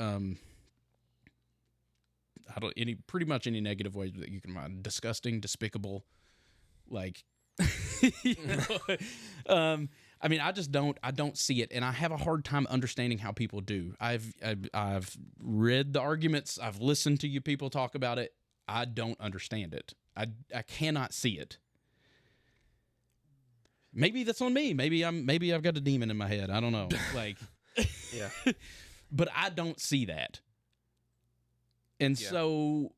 pretty much any negative way that you can find. Disgusting, despicable, like I mean, I don't see it, and I have a hard time understanding how people do. I've read the arguments, I've listened to you people talk about it. I don't understand it. I cannot see it. maybe that's on me. Maybe I've got a demon in my head. I don't know. Like, Yeah. but I don't see that. And so,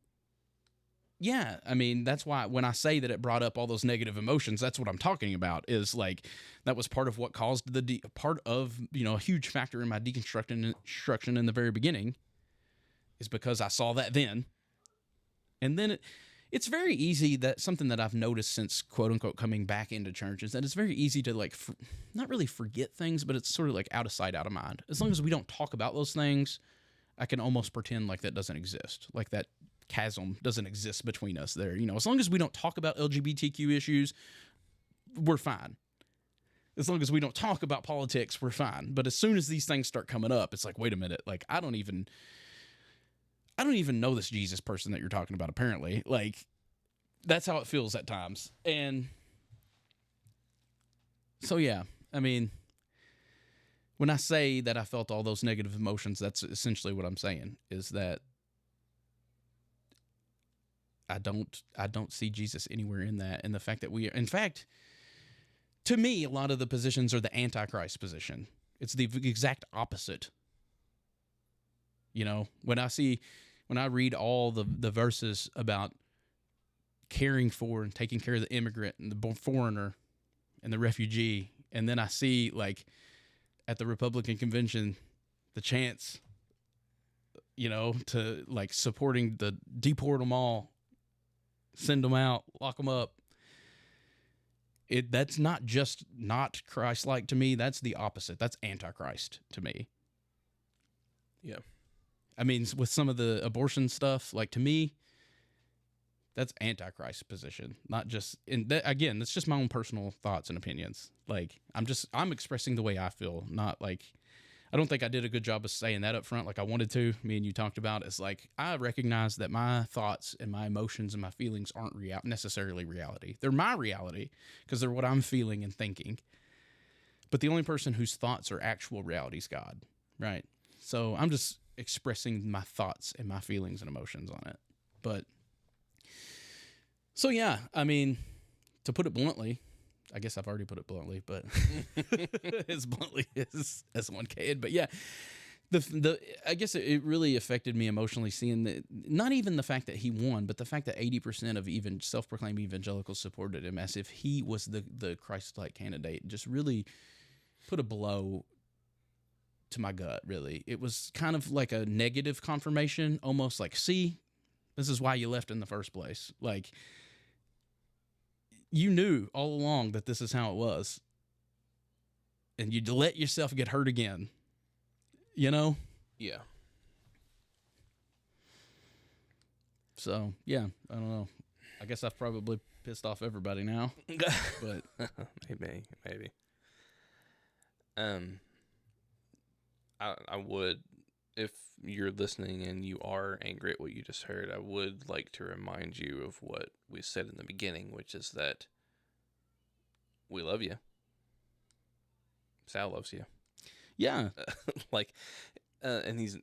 yeah, I mean, that's why when I say that it brought up all those negative emotions, that's what I'm talking about, is like, that was part of what caused part of, a huge factor in my deconstruction in the very beginning, is because I saw that then. And then it's very easy, that something that I've noticed since quote unquote coming back into church is that it's very easy to like, not really forget things, but it's sort of like out of sight, out of mind. As long as we don't talk about those things, I can almost pretend like that doesn't exist. Like that chasm doesn't exist between us there. As long as we don't talk about LGBTQ issues, we're fine. As long as we don't talk about politics, we're fine. But as soon as these things start coming up, it's like, wait a minute, like I don't even know this Jesus person that you're talking about, apparently. Like, that's how it feels at times. And so, yeah, I mean, when I say that I felt all those negative emotions, that's essentially what I'm saying, is that I don't see Jesus anywhere in that. And the fact that in fact, to me, a lot of the positions are the Antichrist position. It's the exact opposite. When I read all the verses about caring for and taking care of the immigrant and the foreigner and the refugee, and then I see, like, at the Republican convention, the chants, to, like, supporting the deport them all, send them out, lock them up. That's not just not Christ-like to me. That's the opposite. That's Antichrist to me. Yeah. I mean, with some of the abortion stuff, like, to me, that's Antichrist position. Not just, again, that's just my own personal thoughts and opinions. Like, I'm expressing the way I feel, not like, I don't think I did a good job of saying that up front like I wanted to. Me and you talked about, it's like, I recognize that my thoughts and my emotions and my feelings aren't necessarily reality. They're my reality because they're what I'm feeling and thinking. But the only person whose thoughts are actual reality is God, right? So I'm just expressing my thoughts and my feelings and emotions on it. But so, yeah, I mean, to put it bluntly, I guess I've already put it bluntly, but as bluntly as one can. But yeah, I guess it really affected me emotionally, seeing that, not even the fact that he won, but the fact that 80% of even self-proclaimed evangelicals supported him as if he was the Christ-like candidate. Just really put a blow to my gut, really. It was kind of like a negative confirmation, almost like, see, this is why you left in the first place. Like, you knew all along that this is how it was, and you'd let yourself get hurt again, Yeah. So, yeah, I don't know. I guess I've probably pissed off everybody now, but maybe. I would, if you're listening and you are angry at what you just heard, I would like to remind you of what we said in the beginning, which is that we love you. Sal loves you. Yeah. And he's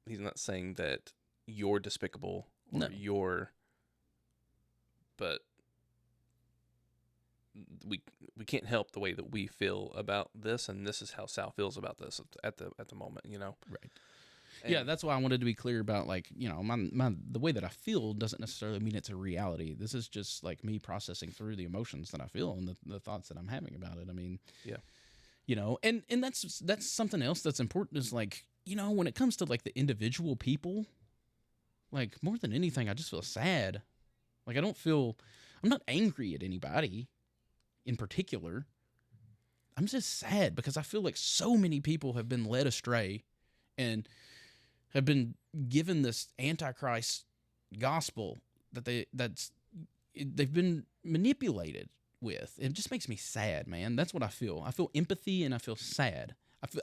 not saying that you're despicable or but we can't help the way that we feel about this, and this is how Sal feels about this at the moment, Right. And yeah, that's why I wanted to be clear about, like, the way that I feel doesn't necessarily mean it's a reality. This is just like me processing through the emotions that I feel and the thoughts that I'm having about it. I mean, yeah. And that's something else that's important, is like, when it comes to like the individual people, like, more than anything, I just feel sad. Like, I'm not angry at anybody in particular. I'm just sad because I feel like so many people have been led astray and have been given this Antichrist gospel that they've been manipulated with. It just makes me sad, man. That's what I feel. I feel empathy and I feel sad.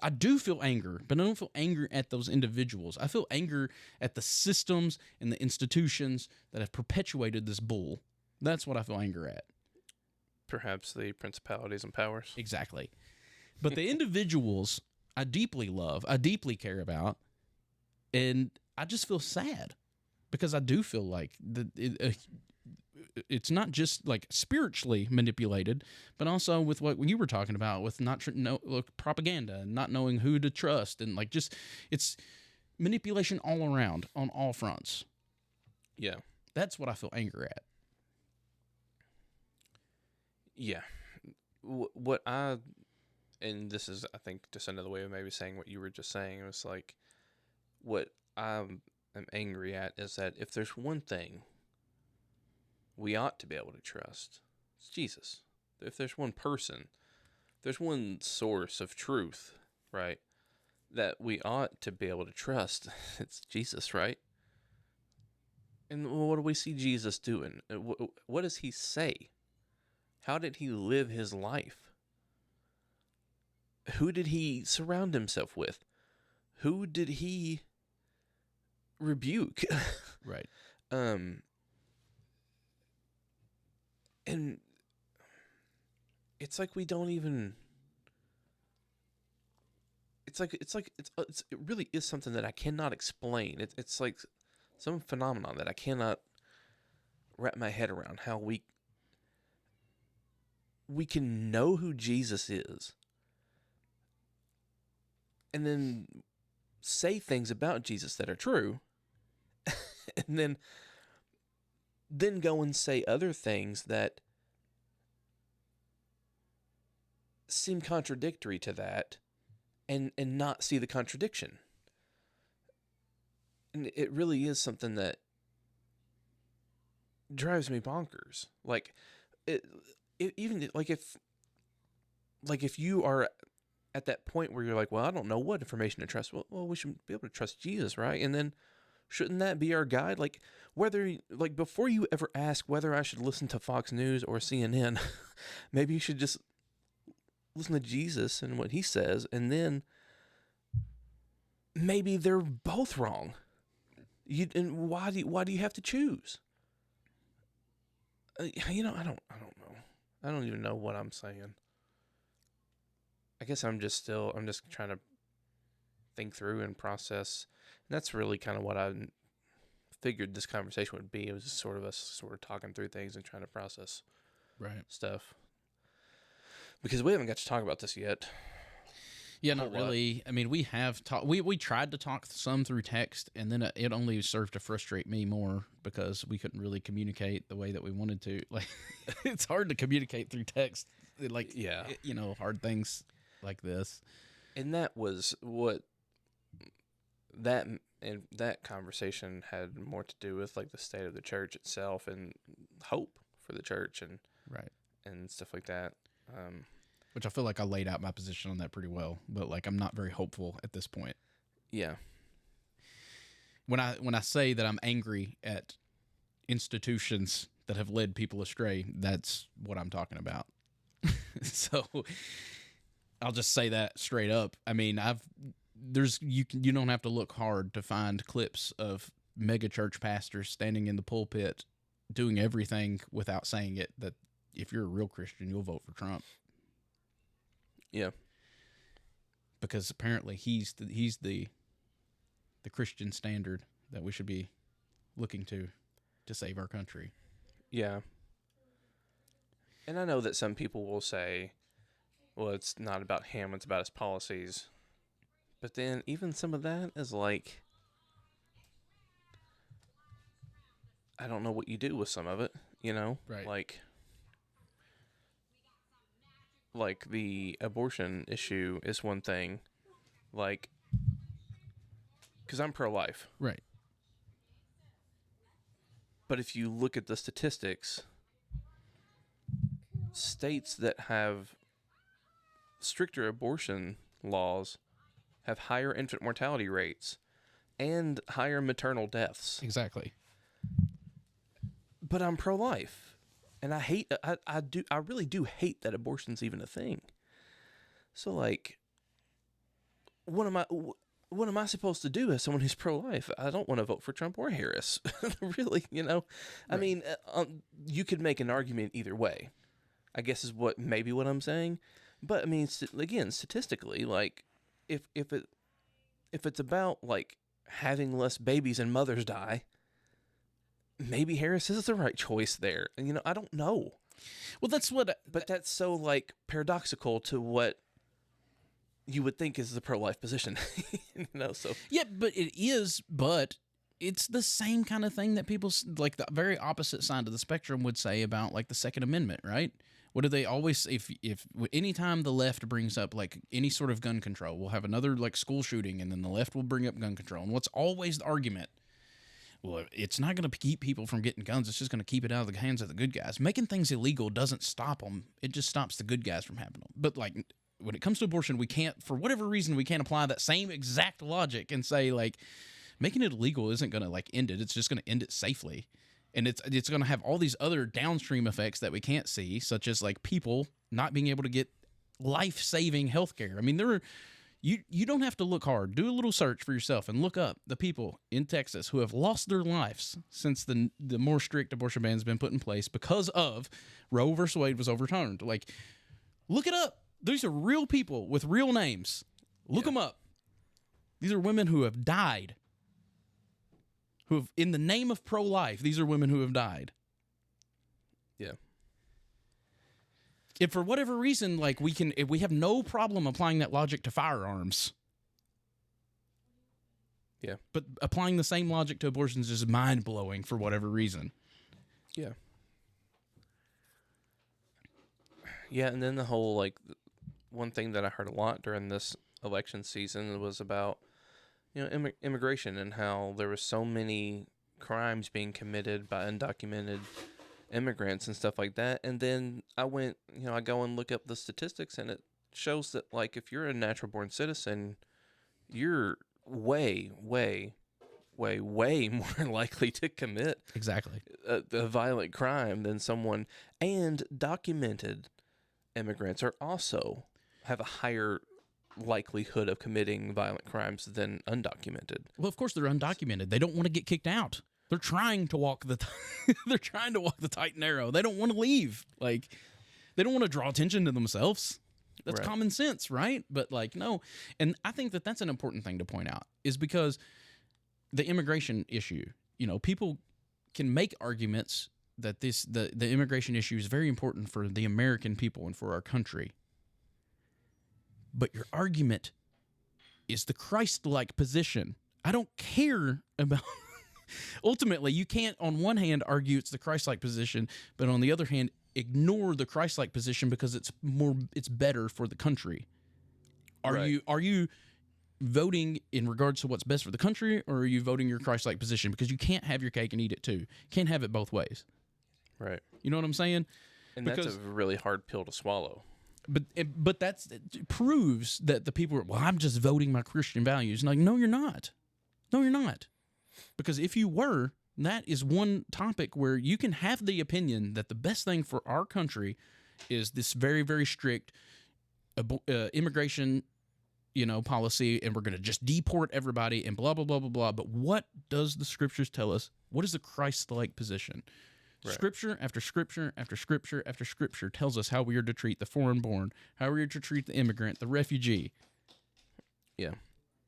I do feel anger, but I don't feel anger at those individuals. I feel anger at the systems and the institutions that have perpetuated this bull. That's what I feel anger at. Perhaps the principalities and powers. Exactly. But the individuals I deeply love, I deeply care about, and I just feel sad because I do feel like it's not just like spiritually manipulated, but also with what you were talking about with propaganda and not knowing who to trust, and like just it's manipulation all around on all fronts. Yeah. That's what I feel anger at. Yeah. And this is, I think, just another way of maybe saying what you were just saying. It was like, what I am angry at is that if there's one thing we ought to be able to trust, it's Jesus. If there's one person, there's one source of truth, right, that we ought to be able to trust, it's Jesus, right? And what do we see Jesus doing? What does he say? How did he live his life? Who did he surround himself with? Who did he rebuke? Right. And it's like we don't even. It really is something that I cannot explain. It's like some phenomenon that I cannot wrap my head around. How we can know who Jesus is, and then say things about Jesus that are true, and then go and say other things that seem contradictory to that, and not see the contradiction. And it really is something that drives me bonkers. Like, even like if you are at that point where you're like, well, I don't know what information to trust. Well, we should be able to trust Jesus, right? And then shouldn't that be our guide? Like, before you ever ask whether I should listen to Fox News or CNN, maybe you should just listen to Jesus and what he says, and then maybe they're both wrong. And why do you have to choose? I don't know. I don't even know what I'm saying. I guess I'm just trying to think through and process. And that's really kind of what I figured this conversation would be. It was just sort of us talking through things and trying to process stuff. Because we haven't got to talk about this yet. Yeah, not really. I mean, we have talked. We tried to talk some through text, and then it only served to frustrate me more because we couldn't really communicate the way that we wanted to. Like, it's hard to communicate through text. Like, yeah, hard things like this. And that was what that conversation had more to do with, like the state of the church itself and hope for the church and stuff like that. Which I feel like I laid out my position on that pretty well, but like I'm not very hopeful at this point. Yeah. When I say that I'm angry at institutions that have led people astray, that's what I'm talking about. So I'll just say that straight up. I mean, you don't have to look hard to find clips of mega church pastors standing in the pulpit doing everything without saying it, that if you're a real Christian, you'll vote for Trump. Yeah. Because apparently he's the Christian standard that we should be looking to save our country. Yeah. And I know that some people will say, well, it's not about him, it's about his policies. But then even some of that is like, I don't know what you do with some of it, Right. Like the abortion issue is one thing, like, because I'm pro-life. Right. But if you look at the statistics, states that have stricter abortion laws have higher infant mortality rates and higher maternal deaths. Exactly. But I'm pro-life. And I really do hate that abortion's even a thing. So, like, what am I supposed to do as someone who's pro-life? I don't want to vote for Trump or Harris. Really, Right. I mean, you could make an argument either way, I guess is what I'm saying. But I mean, again, statistically, like, if it's about like having less babies and mothers die, maybe Harris is the right choice there. And, you know, I don't know. Well, that's what. But that's so, like, paradoxical to what you would think is the pro-life position. You know, so. Yeah, but it is, but it's the same kind of thing that people, like the very opposite side of the spectrum would say about, like, the Second Amendment, right? What do they always, if anytime the left brings up, like, any sort of gun control, we'll have another, like, school shooting, and then the left will bring up gun control. And what's always the argument? Well, it's not going to keep people from getting guns. It's just going to keep it out of the hands of the good guys. Making things illegal doesn't stop them. It just stops the good guys from having them. But, like, when it comes to abortion, we can't, for whatever reason, we can't apply that same exact logic and say, like, making it illegal isn't going to, like, end it. It's just going to end it safely. And it's going to have all these other downstream effects that we can't see, such as, like, people not being able to get life-saving health care. I mean, you don't have to look hard. Do a little search for yourself and look up the people in Texas who have lost their lives since the more strict abortion ban has been put in place because of Roe versus Wade was overturned. Like, look it up. These are real people with real names. Look them up. These are women who have died. Who have, in the name of pro-life, these are women who have died. Yeah. If for whatever reason, like, we have no problem applying that logic to firearms. Yeah. But applying the same logic to abortions is mind-blowing for whatever reason. Yeah. Yeah, and then the whole, like, one thing that I heard a lot during this election season was about, you know, immigration and how there were so many crimes being committed by undocumented immigrants and stuff like that. And then I go and look up the statistics, and it shows that, like, if you're a natural born citizen, you're way more likely to commit Exactly a violent crime than someone. And documented immigrants are also have a higher likelihood of committing violent crimes than undocumented. Well, of course they're undocumented. They don't want to get kicked out. They're trying to walk the tight and narrow. They don't want to leave. Like, they don't want to draw attention to themselves. That's Right. common sense, right? But, like, no. And I think that that's an important thing to point out, is because the immigration issue, you know, people can make arguments that the immigration issue is very important for the American people and for our country. But your argument is the Christ-like position. I don't care about... Ultimately, you can't, on one hand, argue it's the Christ-like position, but on the other hand, ignore the Christ-like position because it's better for the country. Are you voting in regards to what's best for the country, or are you voting your Christ-like position? Because you can't have your cake and eat it too. You can't have it both ways. Right. You know what I'm saying? And that's a really hard pill to swallow. But it proves that the people are, well, I'm just voting my Christian values. And like, no, you're not. No, you're not. Because if you were, that is one topic where you can have the opinion that the best thing for our country is this very, very strict immigration, you know, policy, and we're going to just deport everybody and blah, blah, blah, blah, blah. But what does the scriptures tell us? What is the Christ-like position? Right. Scripture after scripture after scripture after scripture tells us how we are to treat the foreign-born, how we are to treat the immigrant, the refugee. Yeah.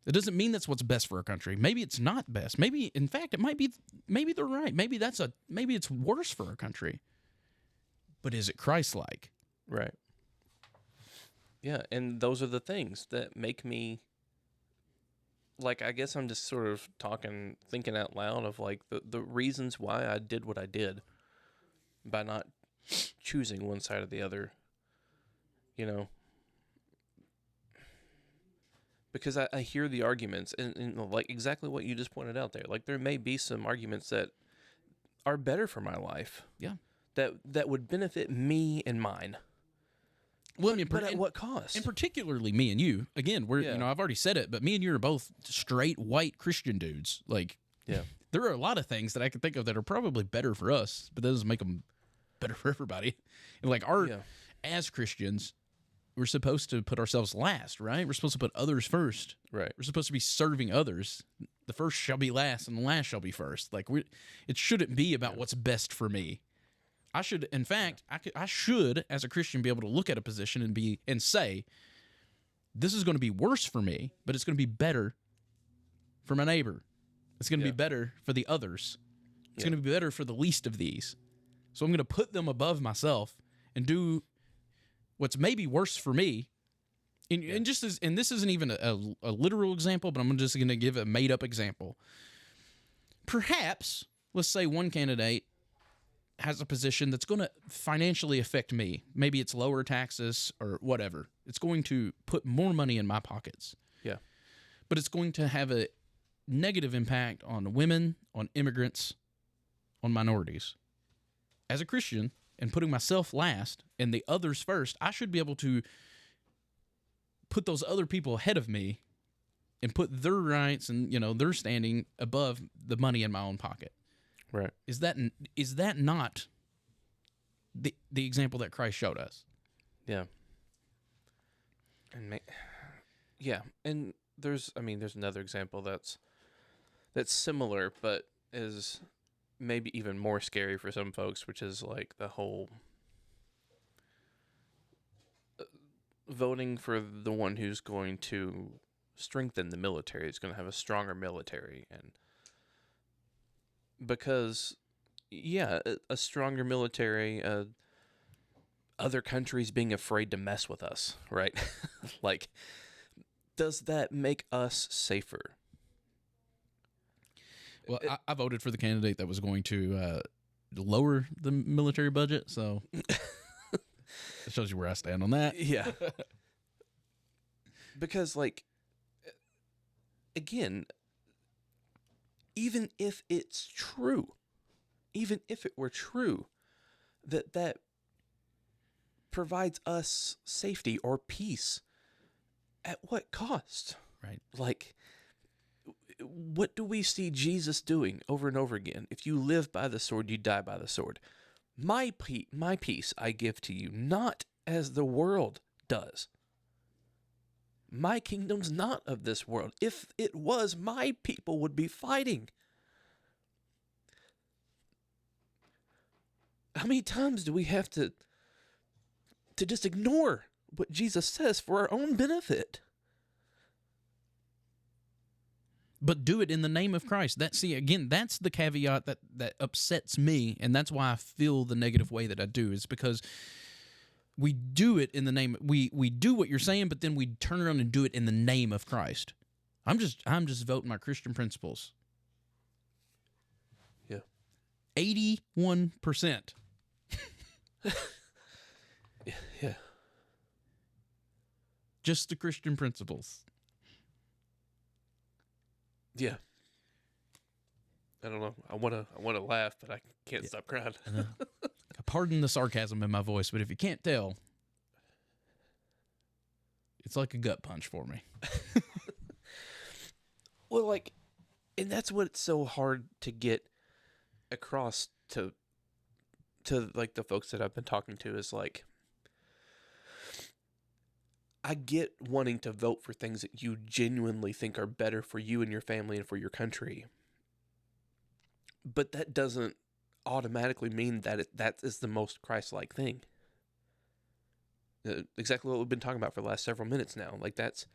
It doesn't mean that's what's best for our country. Maybe it's not best. Maybe, in fact, it might be. Maybe they're right. Maybe it's worse for our country. But is it Christ-like? Right. Yeah, and those are the things that make me, like, I guess I'm just sort of thinking out loud of, like, the reasons why I did what I did by not choosing one side or the other, you know. Because I hear the arguments, and like exactly what you just pointed out there. Like, there may be some arguments that are better for my life. Yeah. That would benefit me and mine. Well, I mean, but at what cost? And particularly me and you. Again, we're you know, I've already said it, but me and you are both straight white Christian dudes. Like, yeah, there are a lot of things that I can think of that are probably better for us, but that doesn't make them better for everybody. And like as Christians, we're supposed to put ourselves last, right? We're supposed to put others first. Right. We're supposed to be serving others. The first shall be last, and the last shall be first. Like, it shouldn't be about what's best for me. I should, in fact, I should, as a Christian, be able to look at a position and say, this is going to be worse for me, but it's going to be better for my neighbor. It's going to be better for the others. It's going to be better for the least of these. So I'm going to put them above myself and do what's maybe worse for me. And this isn't even a literal example, but I'm just going to give a made up example. Perhaps, let's say one candidate has a position that's going to financially affect me. Maybe it's lower taxes or whatever. It's going to put more money in my pockets. Yeah. But it's going to have a negative impact on women, on immigrants, on minorities. As a Christian, and putting myself last and the others first, I should be able to put those other people ahead of me and put their rights and, their standing above the money in my own pocket. Right. Is that not the example that Christ showed us? Yeah. And there's another example that's similar, but is maybe even more scary for some folks, which is like the whole voting for the one who's going to strengthen the military, is going to have a stronger military. And because, a stronger military, other countries being afraid to mess with us, right? Like, does that make us safer? Well, I voted for the candidate that was going to lower the military budget, so it shows you where I stand on that. Yeah. Because, like, again, even if it's true, even if it were true that provides us safety or peace, at what cost? Right. Like, what do we see Jesus doing over and over again? If you live by the sword, you die by the sword. My peace I give to you, not as the world does. My kingdom's not of this world. If it was, my people would be fighting. How many times do we have to just ignore what Jesus says for our own benefit? But do it in the name of Christ. That's the caveat that upsets me, and that's why I feel the negative way that I do, is because we do it in the name. We do what you're saying, but then we turn around and do it in the name of Christ. I'm just voting my Christian principles. Yeah. 81%. Yeah. Just the Christian principles. Yeah. I don't know. I want to laugh, but I can't stop crying. Pardon the sarcasm in my voice, but if you can't tell, it's like a gut punch for me. Well, like, and that's what's so hard to get across to like the folks that I've been talking to, is like, I get wanting to vote for things that you genuinely think are better for you and your family and for your country. But that doesn't automatically mean that that is the most Christ-like thing. Exactly what we've been talking about for the last several minutes now. Like, that's...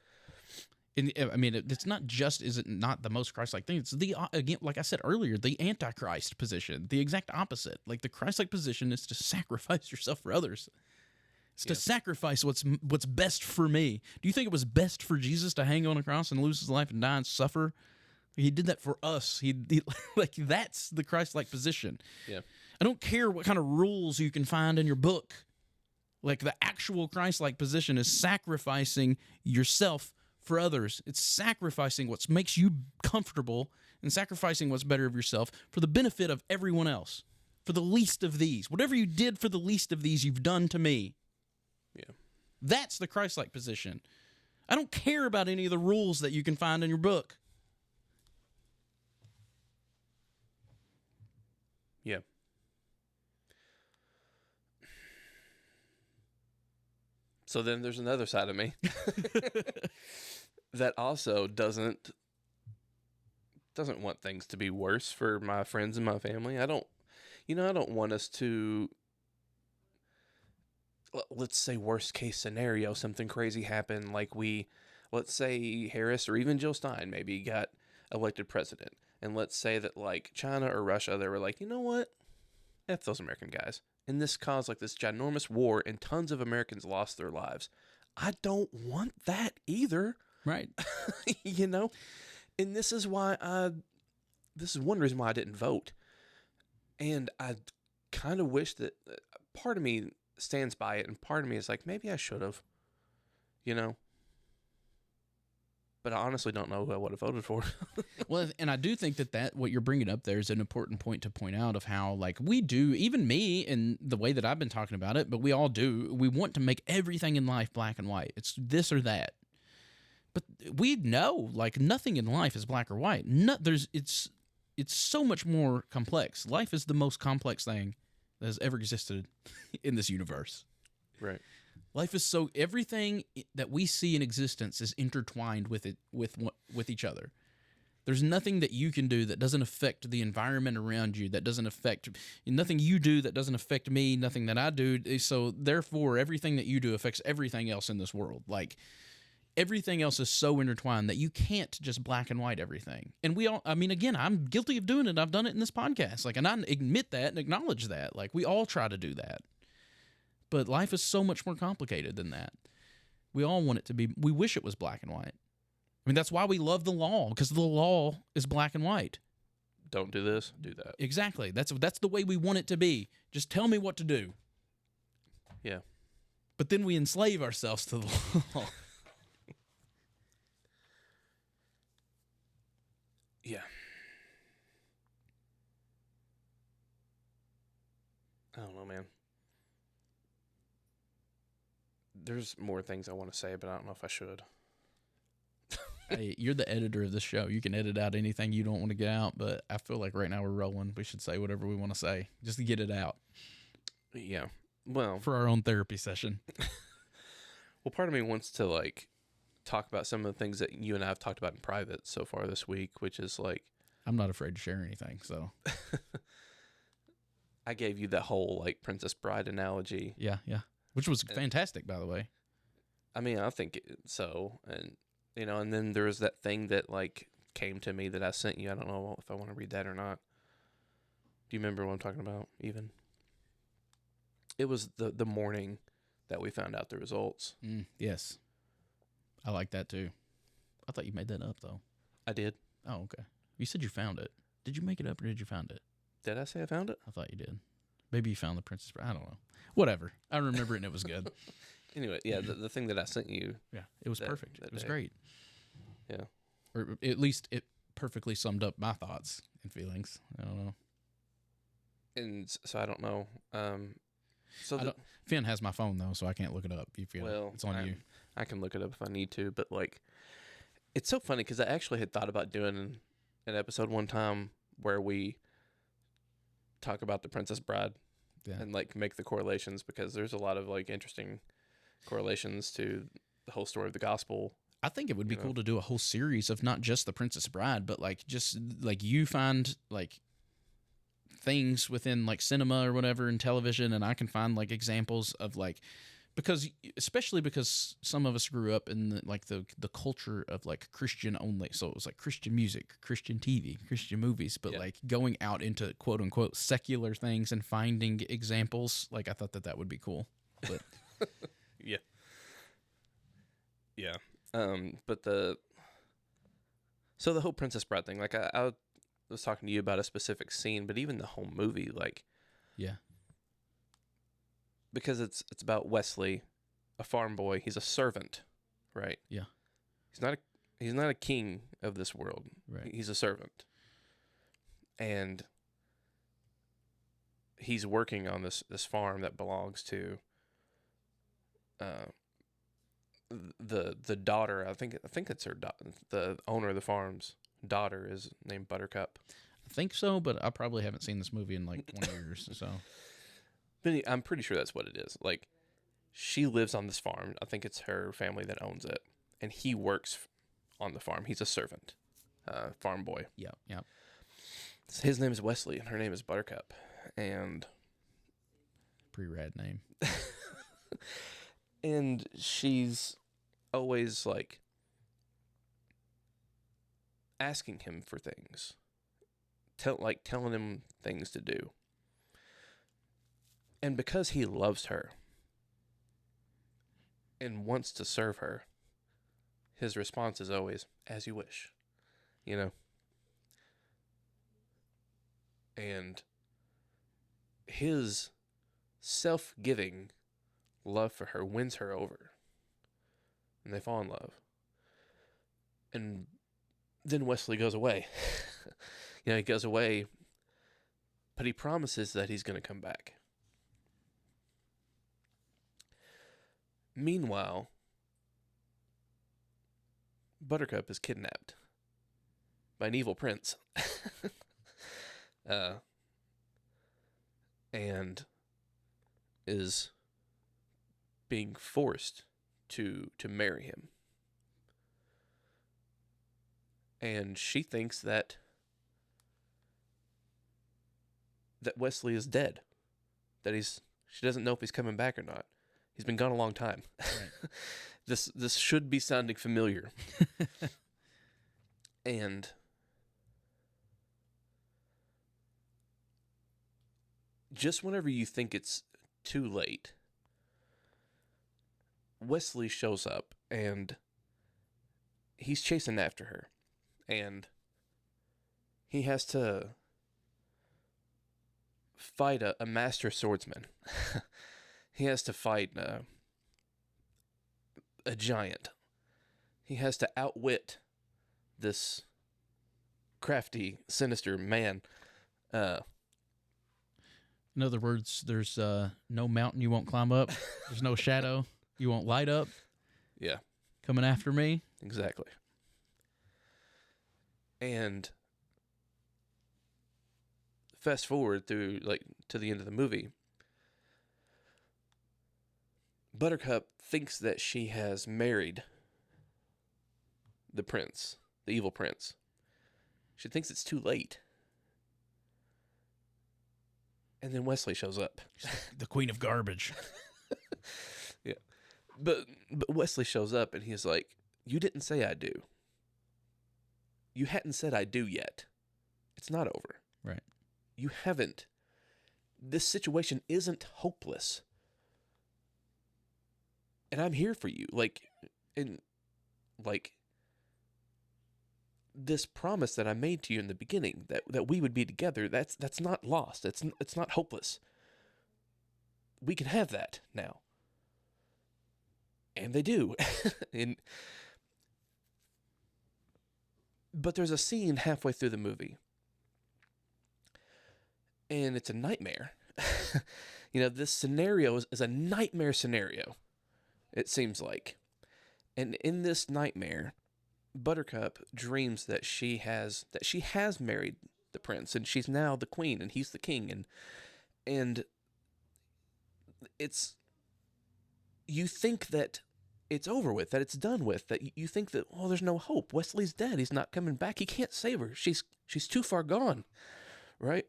it's not just, is it not the most Christ-like thing? It's again, like I said earlier, the Antichrist position, the exact opposite. Like, the Christ-like position is to sacrifice yourself for others. It's to sacrifice what's best for me. Do you think it was best for Jesus to hang on a cross and lose his life and die and suffer? He did that for us. He like, that's the Christ-like position. Yeah. I don't care what kind of rules you can find in your book. Like, the actual Christ-like position is sacrificing yourself for others. It's sacrificing what makes you comfortable and sacrificing what's better of yourself for the benefit of everyone else. For the least of these. Whatever you did for the least of these, you've done to me. Yeah. That's the Christ-like position. I don't care about any of the rules that you can find in your book. Yeah. So then there's another side of me that also doesn't want things to be worse for my friends and my family. I don't want us to, let's say worst case scenario, something crazy happened, like let's say Harris or even Jill Stein maybe got elected president. And let's say that like China or Russia, they were like, you know what? F those American guys. And this caused like this ginormous war and tons of Americans lost their lives. I don't want that either. Right. You know? And this is one reason why I didn't vote. And I kind of wish that part of me stands by it, and part of me is like, maybe I should have, you know? But I honestly don't know who I would have voted for. Well, and I do think that what you're bringing up there is an important point to point out of how, like, we do, even me in the way that I've been talking about it, but we all do, we want to make everything in life black and white. It's this or that. But we know, like, nothing in life is black or white. It's so much more complex. Life is the most complex thing that has ever existed in this universe. Right. Life is everything that we see in existence is intertwined with each other. There's nothing that you can do that doesn't affect the environment around you, that doesn't affect nothing you do that doesn't affect me, nothing that I do. So therefore, everything that you do affects everything else in this world. Like, everything else is so intertwined that you can't just black and white everything. And again, I'm guilty of doing it. I've done it in this podcast. Like, and I admit that and acknowledge that. Like, we all try to do that. But life is so much more complicated than that. We all want it to be, we wish it was black and white. I mean, that's why we love the law, because the law is black and white. Don't do this, do that. Exactly. That's the way we want it to be. Just tell me what to do. Yeah. But then we enslave ourselves to the law. Yeah. I don't know, man. There's more things I want to say, but I don't know if I should. Hey, you're the editor of this show. You can edit out anything you don't want to get out, but I feel like right now we're rolling. We should say whatever we want to say just to get it out. Yeah. Well, for our own therapy session. Well, part of me wants to like talk about some of the things that you and I have talked about in private so far this week, which is like, I'm not afraid to share anything, so. I gave you the whole like Princess Bride analogy. Yeah. Which was fantastic, by the way. I mean, I think so. And, you know, and then there was that thing that like came to me that I sent you. I don't know if I want to read that or not. Do you remember what I'm talking about even? It was the morning that we found out the results. Yes. I like that too. I thought you made that up though. I did. Oh, okay. You said you found it. Did you make it up or did you find it? Did I say I found it? I thought you did. Maybe you found the Princess Bride. I don't know. Whatever. I remember it and it was good. Anyway, yeah, the thing that I sent you. Yeah, it was perfect. It was great. Yeah. Or at least it perfectly summed up my thoughts and feelings. I don't know. And so I don't know. Finn has my phone though, so I can't look it up. It's on you. I can look it up if I need to, but like, it's so funny because I actually had thought about doing an episode one time where we talk about the Princess Bride and like make the correlations, because there's a lot of like interesting correlations to the whole story of the gospel. I think it would be cool to do a whole series of not just the Princess Bride, but like just like you find like things within like cinema or whatever and television, and I can find like examples of like, especially because some of us grew up in the culture of like Christian only, so it was like Christian music, Christian TV, Christian movies, but like going out into quote unquote secular things and finding examples, like I thought that would be cool. But yeah. But the whole Princess Bride thing, like I was talking to you about a specific scene, but even the whole movie, like, because it's about Wesley, a farm boy. He's a servant, right? Yeah. He's not a king of this world. Right. He's a servant, and he's working on this farm that belongs to the daughter. I think it's her the owner of the farm's daughter is named Buttercup. I think so, but I probably haven't seen this movie in like 20 years. So, but I'm pretty sure that's what it is. Like, she lives on this farm. I think it's her family that owns it, and he works on the farm. He's a servant, farm boy. Yeah. His name is Wesley, and her name is Buttercup, and pretty rad name. And she's always like asking him for things, telling him things to do. And because he loves her and wants to serve her, his response is always, as you wish, you know? And his self-giving love for her wins her over. And they fall in love. And then Wesley goes away. He goes away, but he promises that he's going to come back. Meanwhile, Buttercup is kidnapped by an evil prince. And is being forced to marry him. And she thinks that Wesley is dead. That she doesn't know if he's coming back or not. He's been gone a long time. Right. This should be sounding familiar. And just whenever you think it's too late, Wesley shows up and he's chasing after her. And he has to fight a master swordsman. He has to fight a giant. He has to outwit this crafty, sinister man. In other words, there's no mountain you won't climb up. There's no shadow you won't light up. Yeah. Coming after me. Exactly. And fast forward through to the end of the movie, Buttercup thinks that she has married the prince, the evil prince. She thinks it's too late. And then Wesley shows up. The queen of garbage. Yeah. But Wesley shows up and he's like, you didn't say I do. You hadn't said I do yet. It's not over. Right. You haven't. This situation isn't hopeless. And I'm here for you. This promise that I made to you in the beginning, that we would be together, that's not lost. It's not hopeless. We can have that now. And they do. But there's a scene halfway through the movie, and it's a nightmare. This scenario is a nightmare scenario, it seems like. And in this nightmare, Buttercup dreams that she has married the prince, and she's now the queen, and he's the king, and you think that it's over with, that it's done with, that you think that, there's no hope. Wesley's dead. He's not coming back. He can't save her. She's too far gone, right?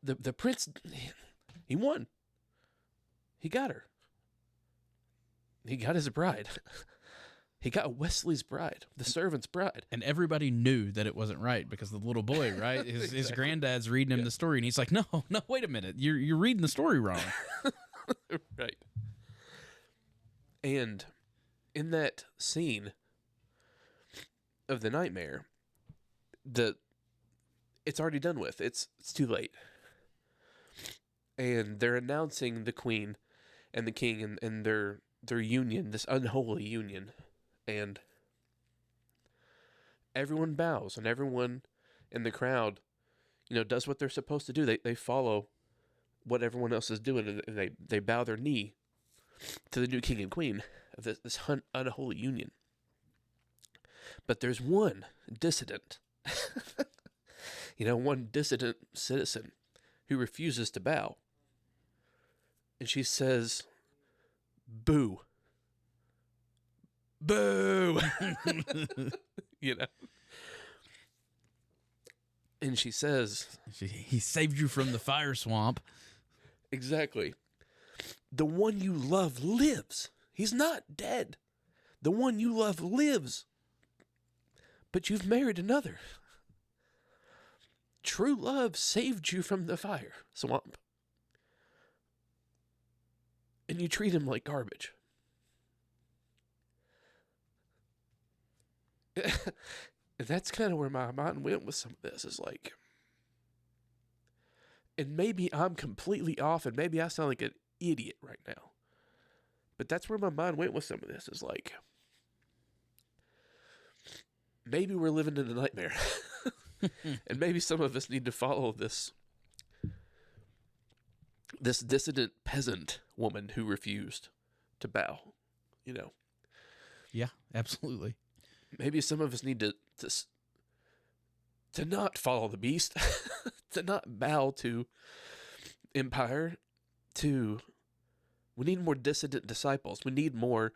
The prince, he won. He got her. He got his bride. He got Wesley's bride, the servant's bride. And everybody knew that it wasn't right because the little boy, right? His granddad's reading him the story, and he's like, no, wait a minute. You're reading the story wrong. Right. And in that scene of the nightmare, it's already done with. It's too late. And they're announcing the queen and the king and their union, this unholy union. And everyone bows, and everyone in the crowd, does what they're supposed to do. They follow what everyone else is doing, and they bow their knee to the new king and queen of this unholy union. But there's one dissident, one dissident citizen who refuses to bow. And she says, boo. Boo! And she says, he saved you from the fire swamp. Exactly. The one you love lives. He's not dead. The one you love lives. But you've married another. true love saved you from the fire swamp. And you treat him like garbage. And that's kind of where my mind went with some of this, is like, and maybe I'm completely off, and maybe I sound like an idiot right now, but that's where my mind went with some of this, is like, maybe we're living in a nightmare. And maybe some of us need to follow this dissident peasant woman who refused to bow, you know. Yeah, absolutely. Maybe some of us need to not follow the beast, to not bow to empire, we need more dissident disciples. We need more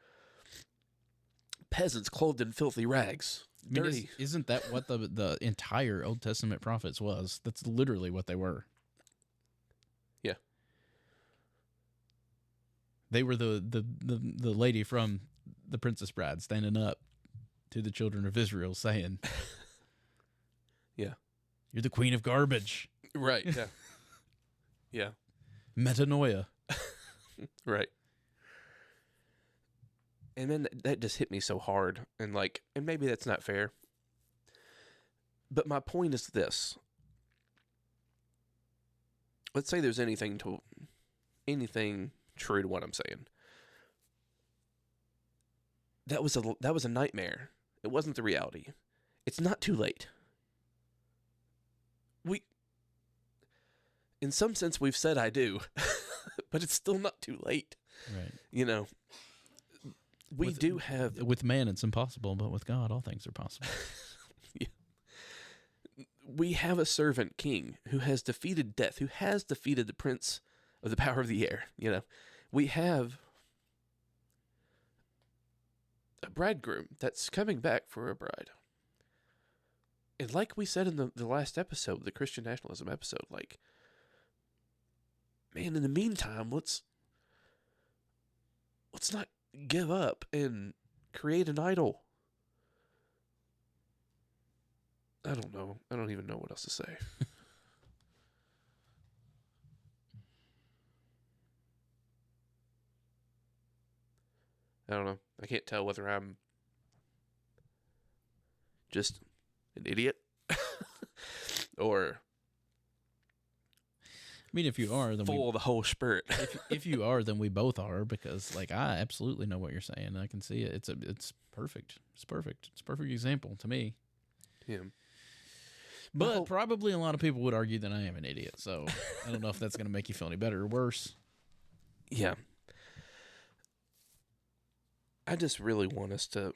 peasants clothed in filthy rags. I mean, Dirty. Isn't that what the entire Old Testament prophets was? That's literally what they were. Yeah. They were the lady from The Princess Bride standing up to the children of Israel saying, yeah, you're the queen of garbage. Right, yeah. Yeah. Metanoia. Right. And then that just hit me so hard, and maybe that's not fair. But my point is this. Let's say there's anything true to what I'm saying. That was a nightmare. It wasn't the reality. It's not too late. In some sense, we've said I do, but it's still not too late. Right. You know, with man it's impossible, but with God all things are possible. Yeah. We have a servant king who has defeated death, who has defeated the prince of the power of the air. You know, we have a bridegroom that's coming back for a bride. And like we said in the last episode, the Christian nationalism episode, like, man, in the meantime, let's not give up and create an idol. I don't know. I don't even know what else to say. I don't know. I can't tell whether I'm just an idiot or I mean, if you are, then full of the whole spirit. if you are, then we both are, because I absolutely know what you're saying. I can see it. It's perfect. It's perfect. It's a perfect example to me. Yeah. But probably a lot of people would argue that I am an idiot. So I don't know if that's going to make you feel any better or worse. Yeah. I just really want us to,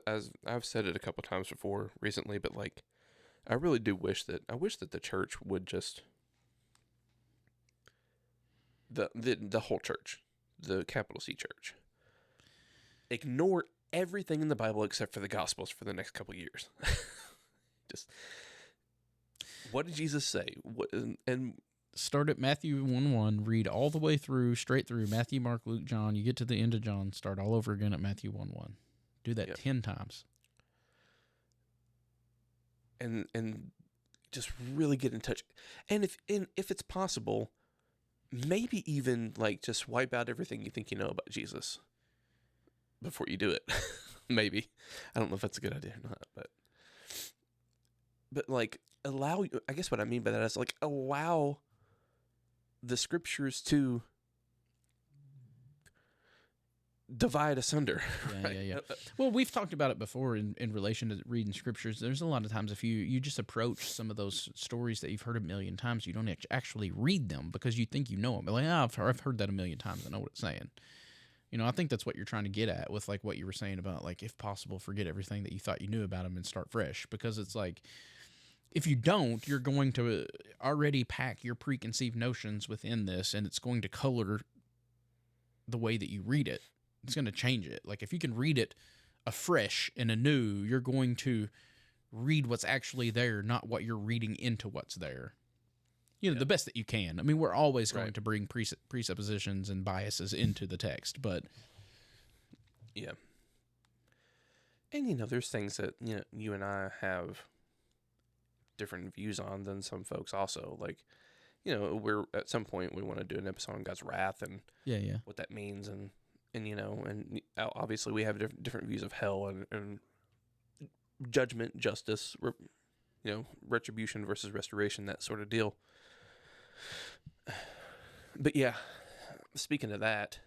as I've said it a couple times before recently, but I really do wish that the church would just, the whole church, the capital C church, ignore everything in the Bible except for the Gospels for the next couple years. Just, what did Jesus say? And start at Matthew 1:1, read all the way through, straight through Matthew, Mark, Luke, John. You get to the end of John, start all over again at Matthew 1:1. Do that 10 times. And just really get in touch. And if it's possible, maybe even just wipe out everything you think you know about Jesus before you do it. Maybe. I don't know if that's a good idea or not, but allow, I guess what I mean by that is allow the scriptures to divide asunder. Yeah, yeah. Well, we've talked about it before in relation to reading scriptures. There's a lot of times if you just approach some of those stories that you've heard a million times, you don't actually read them because you think you know them. I've heard that a million times. I know what it's saying. You know, I think that's what you're trying to get at with what you were saying about if possible, forget everything that you thought you knew about them and start fresh. Because it's if you don't, you're going to already pack your preconceived notions within this, and it's going to color the way that you read it. It's going to change it. If you can read it afresh and anew, you're going to read what's actually there, not what you're reading into what's there. You know, the best that you can. I mean, we're always going to bring presuppositions and biases into the text, but yeah. And there's things that you and I have different views on than some folks also. Like, we're at some point we want to do an episode on God's wrath and Yeah. what that means, and obviously we have different views of hell and judgment, justice, retribution versus restoration, that sort of deal. But yeah, speaking of that,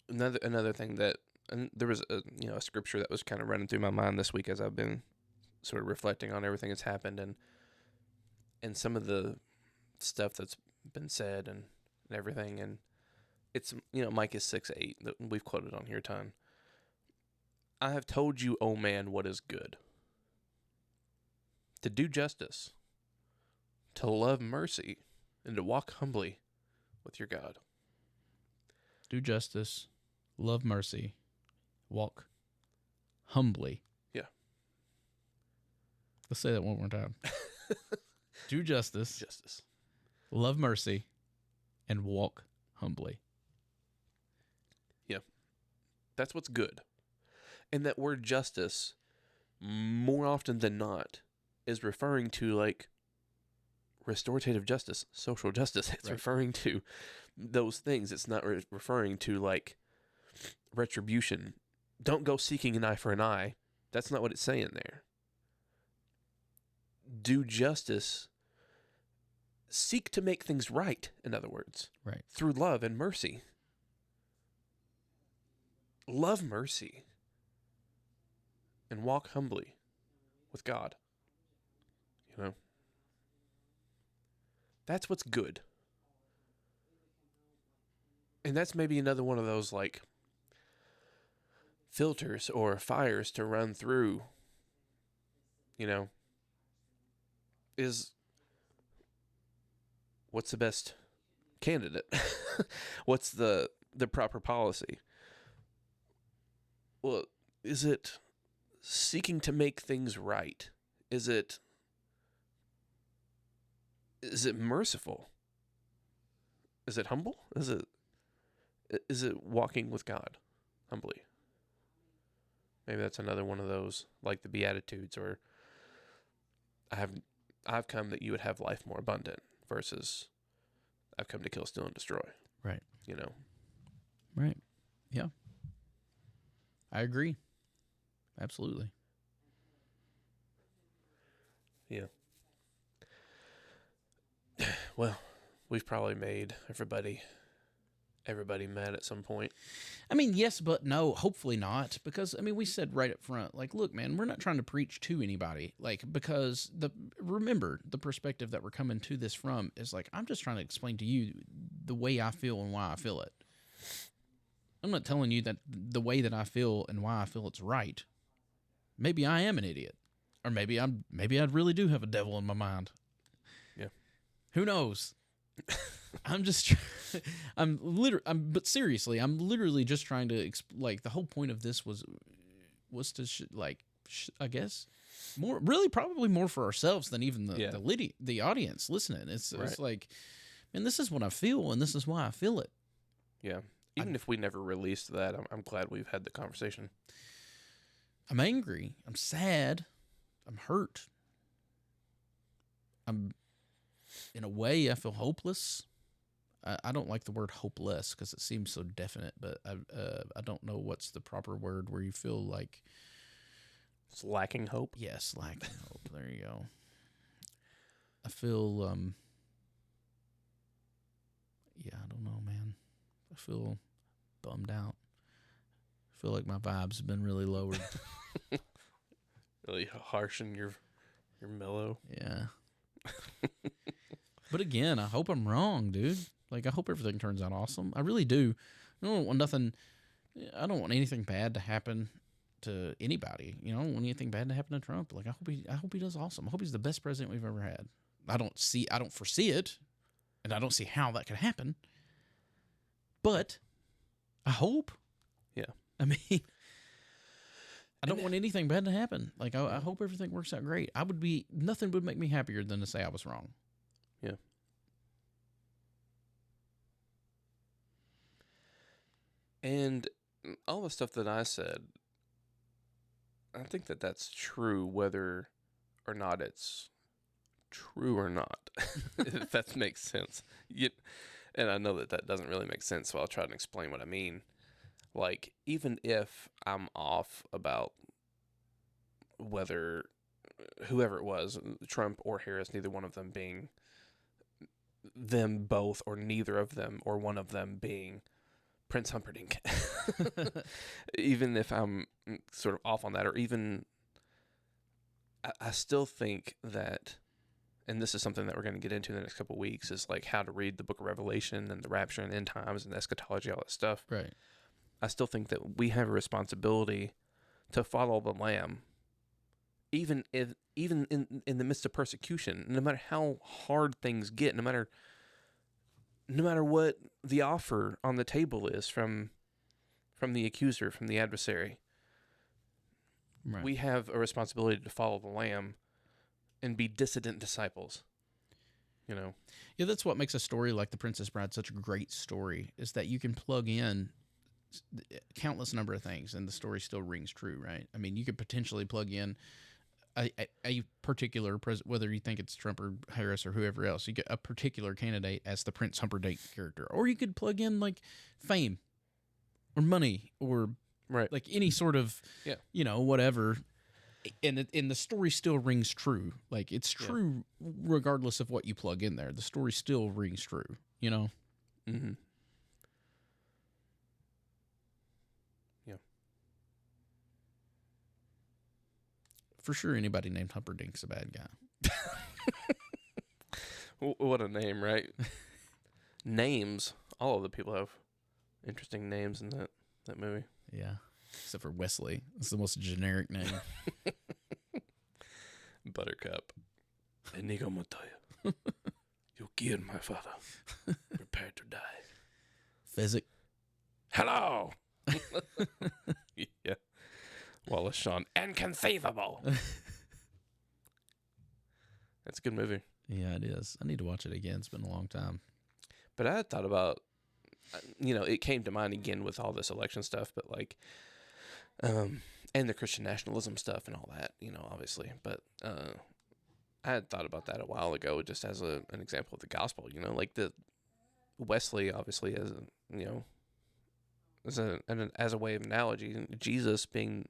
another thing that, and there was a scripture that was kind of running through my mind this week as I've been sort of reflecting on everything that's happened and some of the stuff that's been said and everything, and it's Micah 6:8 that we've quoted on here a ton. I have told you, O man, what is good, to do justice, to love mercy, and to walk humbly with your God. Do justice, love mercy, walk humbly. Yeah. Let's say that one more time. Do justice, love mercy, and walk humbly. Yeah. That's what's good. And that word justice, more often than not, is referring to like restorative justice, social justice. It's right. referring to those things. It's not referring to like retribution. Don't go seeking an eye for an eye. That's not what it's saying there. Do justice. Seek to make things right, in other words. Right. Through love and mercy. Love mercy. And walk humbly with God. That's what's good. And that's maybe another one of those like filters or fires to run through, is what's the best candidate? What's the proper policy? Well, is it seeking to make things right? Is it merciful? Is it humble? Is it walking with God humbly? Maybe that's another one of those, like the Beatitudes, or I've come that you would have life more abundant, versus I've come to kill, steal, and destroy. Right. Right. Yeah. I agree. Absolutely. Yeah. Well, we've probably made everybody mad at some point. I mean, yes, but no, hopefully not. Because, we said right up front, like, look, man, we're not trying to preach to anybody. Like, because remember, the perspective that we're coming to this from is like, I'm just trying to explain to you the way I feel and why I feel it. I'm not telling you that the way that I feel and why I feel it's right. Maybe I am an idiot. Or maybe I really do have a devil in my mind. Yeah. Who knows? But seriously, I'm literally just trying to the whole point of this was to I guess probably more for ourselves than even the audience listening. It's like, man, this is what I feel and this is why I feel it. Yeah. Even if we never released that, I'm glad we've had the conversation. I'm angry. I'm sad. I'm hurt. In a way, I feel hopeless. I don't like the word hopeless because it seems so definite, but I don't know what's the proper word where you feel like it's lacking hope. Yes, lacking hope. There you go. I feel I don't know, man. I feel bummed out. I feel like my vibes have been really lowered. Really harsh and you're mellow. Yeah. But again, I hope I'm wrong, dude. Like, I hope everything turns out awesome. I really do. I don't want anything bad to happen to anybody. I don't want anything bad to happen to Trump. Like, I hope he does awesome. I hope he's the best president we've ever had. I don't foresee it, and I don't see how that could happen. But I hope. Yeah. I don't want anything bad to happen. Like, I hope everything works out great. Nothing would make me happier than to say I was wrong. Yeah. And all the stuff that I said, I think that that's true, whether or not it's true or not, if that makes sense. And I know that that doesn't really make sense, so I'll try to explain what I mean. Like, even if I'm off about whether whoever it was, Trump or Harris, neither one of them being them both, or neither of them, or one of them being Prince Humperdinck. Even if I'm sort of off on that, or even I still think that, and this is something that we're going to get into in the next couple of weeks, is like how to read the book of Revelation and the rapture and end times and eschatology, all that stuff. Right. I still think that we have a responsibility to follow the Lamb, even in the midst of persecution, no matter how hard things get, no matter what the offer on the table is from the accuser, from the adversary. Right. We have a responsibility to follow the Lamb and be dissident disciples. You know? Yeah, that's what makes a story like The Princess Bride such a great story, is that you can plug in countless number of things and the story still rings true, right? I mean, you could potentially plug in a particular whether you think it's Trump or Harris or whoever else, you get a particular candidate as the Prince Humperdinck character, or you could plug in like fame or money or right, like any sort of whatever, and the story still rings true. Like it's true regardless of what you plug in there. The story still rings true. You know. Mm-hmm. For sure, anybody named Humperdinck's a bad guy. What a name, right? Names. All of the people have interesting names in that movie. Yeah. Except for Wesley. It's the most generic name. Buttercup. Inigo Montoya. You killed my father. Prepare to die. Physic. Hello. Yeah. Wallace Shawn. Inconceivable. That's a good movie. Yeah, it is. I need to watch it again. It's been a long time. But I had thought about, it came to mind again with all this election stuff, but like, and the Christian nationalism stuff and all that, obviously. But I had thought about that a while ago, just as an example of the gospel, like the Wesley, obviously, as as a way of analogy, Jesus being,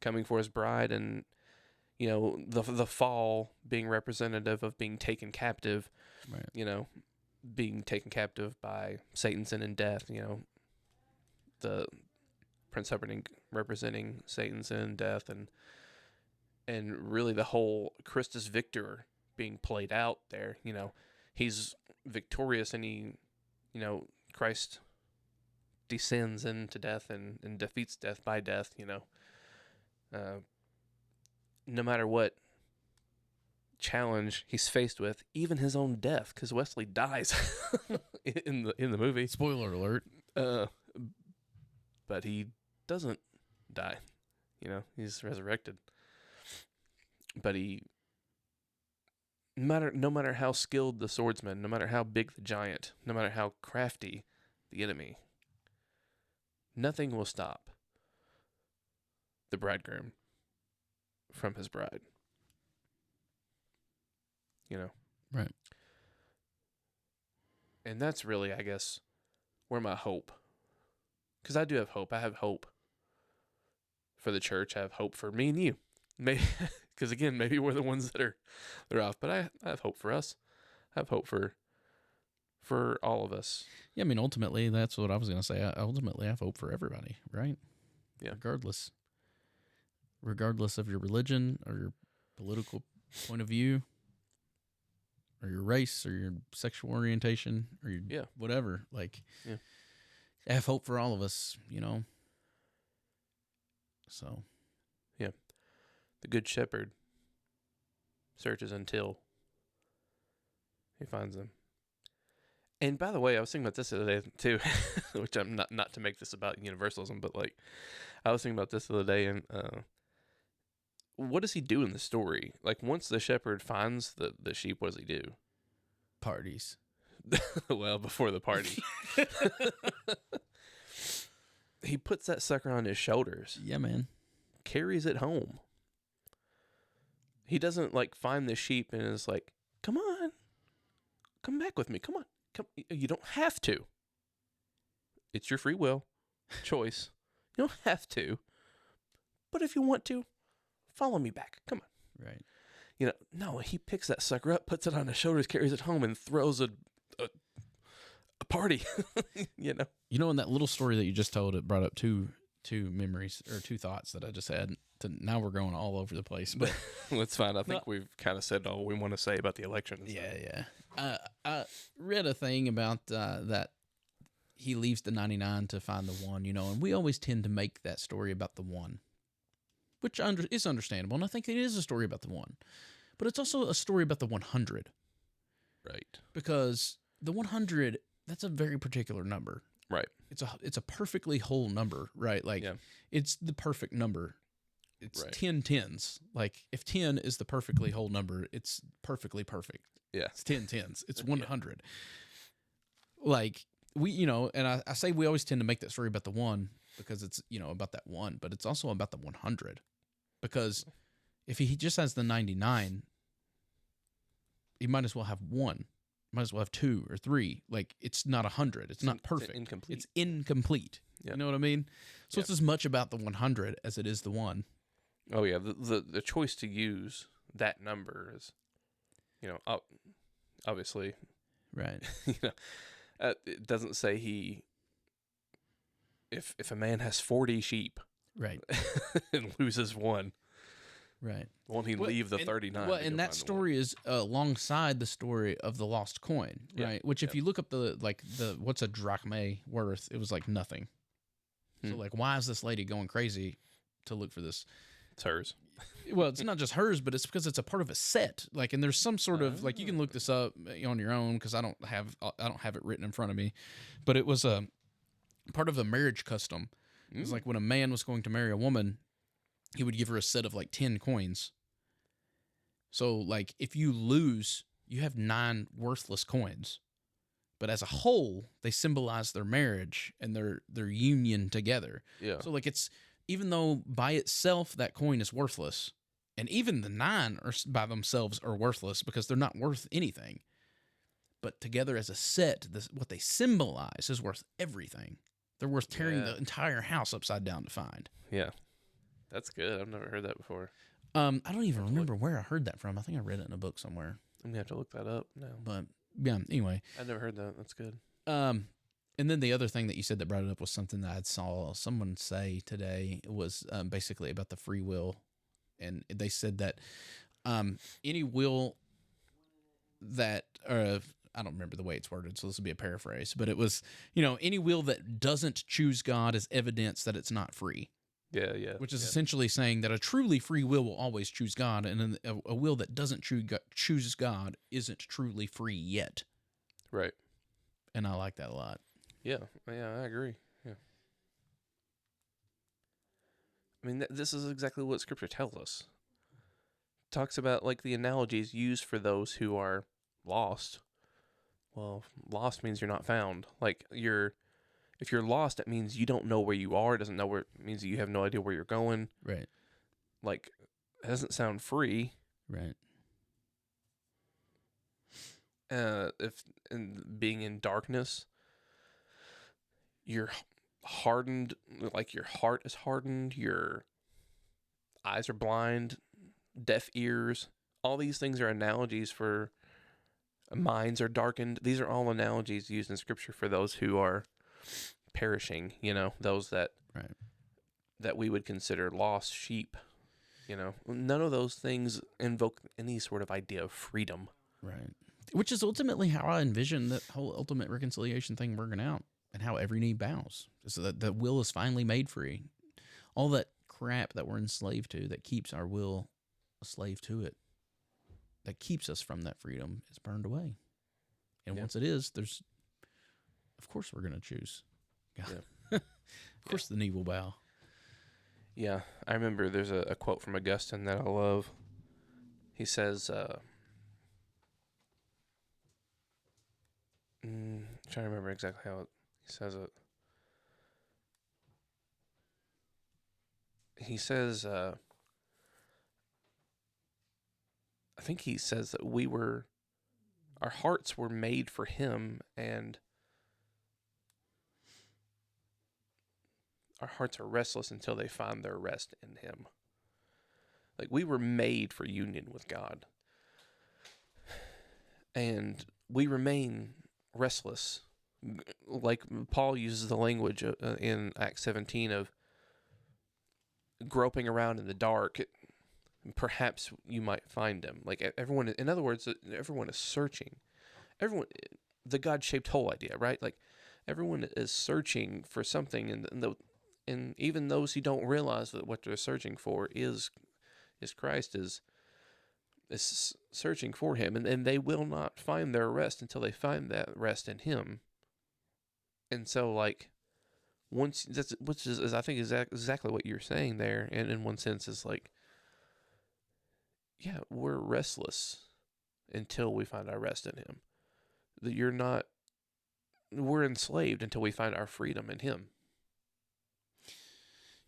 coming for his bride, and the fall being representative of being taken captive, right. Being taken captive by Satan, sin, and death. The Prince Humperdinck representing Satan, sin, and death, and really the whole Christus Victor being played out there. He's victorious, and Christ descends into death and defeats death by death. No matter what challenge he's faced with, even his own death, because Wesley dies in the movie. Spoiler alert. But he doesn't die. He's resurrected. But no matter how skilled the swordsman, no matter how big the giant, no matter how crafty the enemy, nothing will stop the bridegroom from his bride. Right. And that's really, I guess, where my hope, because I do have hope. I have hope for the church. I have hope for me and you. Maybe, because again, maybe we're the ones that are off. But I have hope for us. I have hope for all of us. Yeah, I mean, ultimately, that's what I was going to say. Ultimately, I have hope for everybody, right? Yeah. Regardless of your religion or your political point of view, or your race, or your sexual orientation, or your whatever. Like, I have hope for all of us, So, yeah, the good shepherd searches until he finds them. And by the way, I was thinking about this the other day too, which I'm not to make this about universalism, but like I was thinking about this the other day, and what does he do in the story? Like once the shepherd finds the sheep, what does he do? Parties. Well, before the party. he puts that sucker on his shoulders, Yeah, man. carries it home. He doesn't like find the sheep and is like, come on, come back with me. Come on. Come. You don't have to. It's your free will choice. You don't have to. But if you want to, follow me back. Come on. Right. You know, no, he picks that sucker up, puts it on his shoulders, carries it home, and throws a party. You know. You know, in that little story that you just told, it brought up two memories or two thoughts that I just had. Now we're going all over the place, but That's fine. I think we've kind of said all we want to say about the election. And stuff. yeah. I read a thing about that he leaves the 99 to find the one, you know, and we always tend to make that story about the one, which is understandable, and I think it is a story about the one, but it's also a story about the 100. Right. Because the 100, that's a very particular number. Right. It's a perfectly whole number, right? Like, it's the perfect number. It's right. 10 tens. Like, if 10 is the perfectly whole number, it's perfectly perfect. Yeah. It's 10 tens. It's 100. Like, we, you know, and I say we always tend to make that story about the one because it's, you know, about that one, but it's also about the 100. Because if he just has the 99, he might as well have one. Might as well have 2 or 3. Like, it's not 100. It's not perfect. It's incomplete. It's incomplete. Yeah. You know what I mean? So it's as much about the 100 as it is the one. Oh yeah, the choice to use that number is, you know, obviously, Right. you know, it doesn't say if a man has 40 sheep, Right. and loses one, Right. won't he leave the 39? Well, and that story is alongside the story of the lost coin, right? Which, if you look up the what's a drachma worth, it was like nothing. So, like, why is this lady going crazy to look for this? It's hers. Well, it's not just hers, but it's because it's a part of a set. Like, and there's some sort of, like, you can look this up on your own because I don't have it written in front of me, but it was a part of a marriage custom. It was like when a man was going to marry a woman, he would give her a set of like 10 coins. So, like, if you lose, you have 9 worthless coins. But as a whole, they symbolize their marriage and their union together. Yeah. So, like, it's, even though by itself that coin is worthless, and even the 9 are by themselves are worthless because they're not worth anything. But together as a set, what they symbolize is worth everything. They're worth tearing the entire house upside down to find. Yeah. That's good. I've never heard that before. I don't even remember where I heard that from. I think I read it in a book somewhere. I'm going to have to look that up now. But, yeah, anyway. I've never heard that. That's good. And then the other thing that you said that brought it up was something that I saw someone say today. It was basically about the free will. And they said that any will that, I don't remember the way it's worded, so this will be a paraphrase, but it was, you know, any will that doesn't choose God is evidence that it's not free. Yeah. Which is essentially saying that a truly free will always choose God, and a will that doesn't choose God isn't truly free yet. Right. And I like that a lot. Yeah, I agree. Yeah. I mean, this is exactly what Scripture tells us. It talks about, like, the analogies used for those who are lost. Well, lost means you're not found. Like, if you're lost, it means you don't know where you are. It doesn't know where. It means that you have no idea where you're going. Right. Like, it doesn't sound free. Right. If being in darkness, you're hardened. Like, your heart is hardened. Your eyes are blind. Deaf ears. All these things are analogies for. Minds are darkened. These are all analogies used in Scripture for those who are perishing, you know, those that we would consider lost sheep, you know. None of those things invoke any sort of idea of freedom. Right. Which is ultimately how I envision that whole ultimate reconciliation thing working out, and how every knee bows. So that the will is finally made free. All that crap that we're enslaved to that keeps our will a slave to it, that keeps us from that freedom, is burned away. And once it is, of course we're going to choose God. Yeah. Of course the knee will bow. Yeah. I remember there's a quote from Augustine that I love. He says, I'm trying to remember exactly how he says it. he says, I think he says that our hearts were made for him, and our hearts are restless until they find their rest in him. Like, we were made for union with God. And we remain restless. Like Paul uses the language in Acts 17 of groping around in the dark. Perhaps you might find him. Like, everyone, in other words, everyone is searching. Everyone, the God-shaped hole idea, right? Like, everyone is searching for something, and even those who don't realize that what they're searching for is Christ, is searching for him, and they will not find their rest until they find that rest in him. And so, like, which is I think exactly what you're saying there, and in one sense is like, yeah, we're restless until we find our rest in him. That we're enslaved until we find our freedom in him.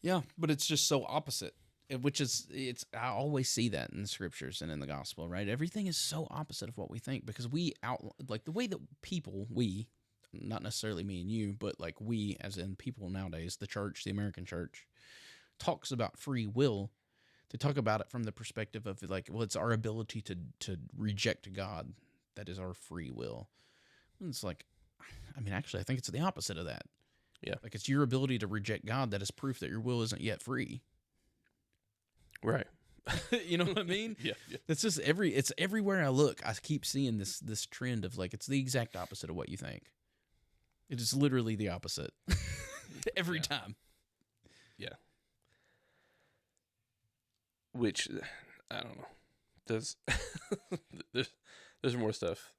Yeah, but it's just so opposite. I always see that in the scriptures and in the gospel, right? Everything is so opposite of what we think, because like the way that we, not necessarily me and you, but like we as in people nowadays, the church, the American church, talks about free will. They talk about it from the perspective of like, well, it's our ability to reject God. That is our free will. And it's like, I mean, actually, I think it's the opposite of that. Yeah. Like, it's your ability to reject God that is proof that your will isn't yet free. Right. You know what I mean? Yeah. It's just it's everywhere I look, I keep seeing this trend of like, it's the exact opposite of what you think. It is literally the opposite. Every time. Yeah. Which, I don't know. There's more stuff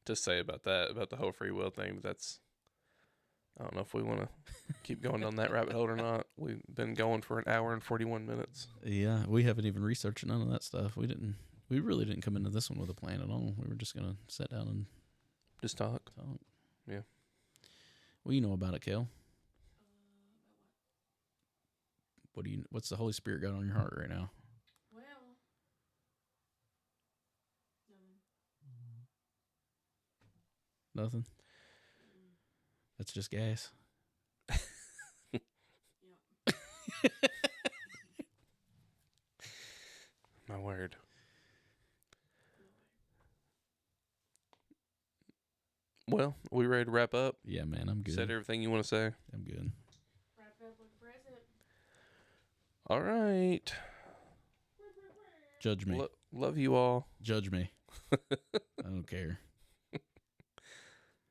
to say about that, about the whole free will thing, but I don't know if we want to keep going down that rabbit hole or not. We've been going for an hour and 41 minutes. Yeah, we haven't even researched none of that stuff. We really didn't come into this one with a plan at all. We were just going to sit down and just talk. Yeah. What do you know about it, Kel? What's the Holy Spirit got on your heart right now? Well, Nothing? That's just gas. My word. Well, we ready to wrap up? Yeah, man, I'm good. Said everything you want to say? I'm good. wrap it up like a present. All right. Judge me. Love you all. Judge me. I don't care.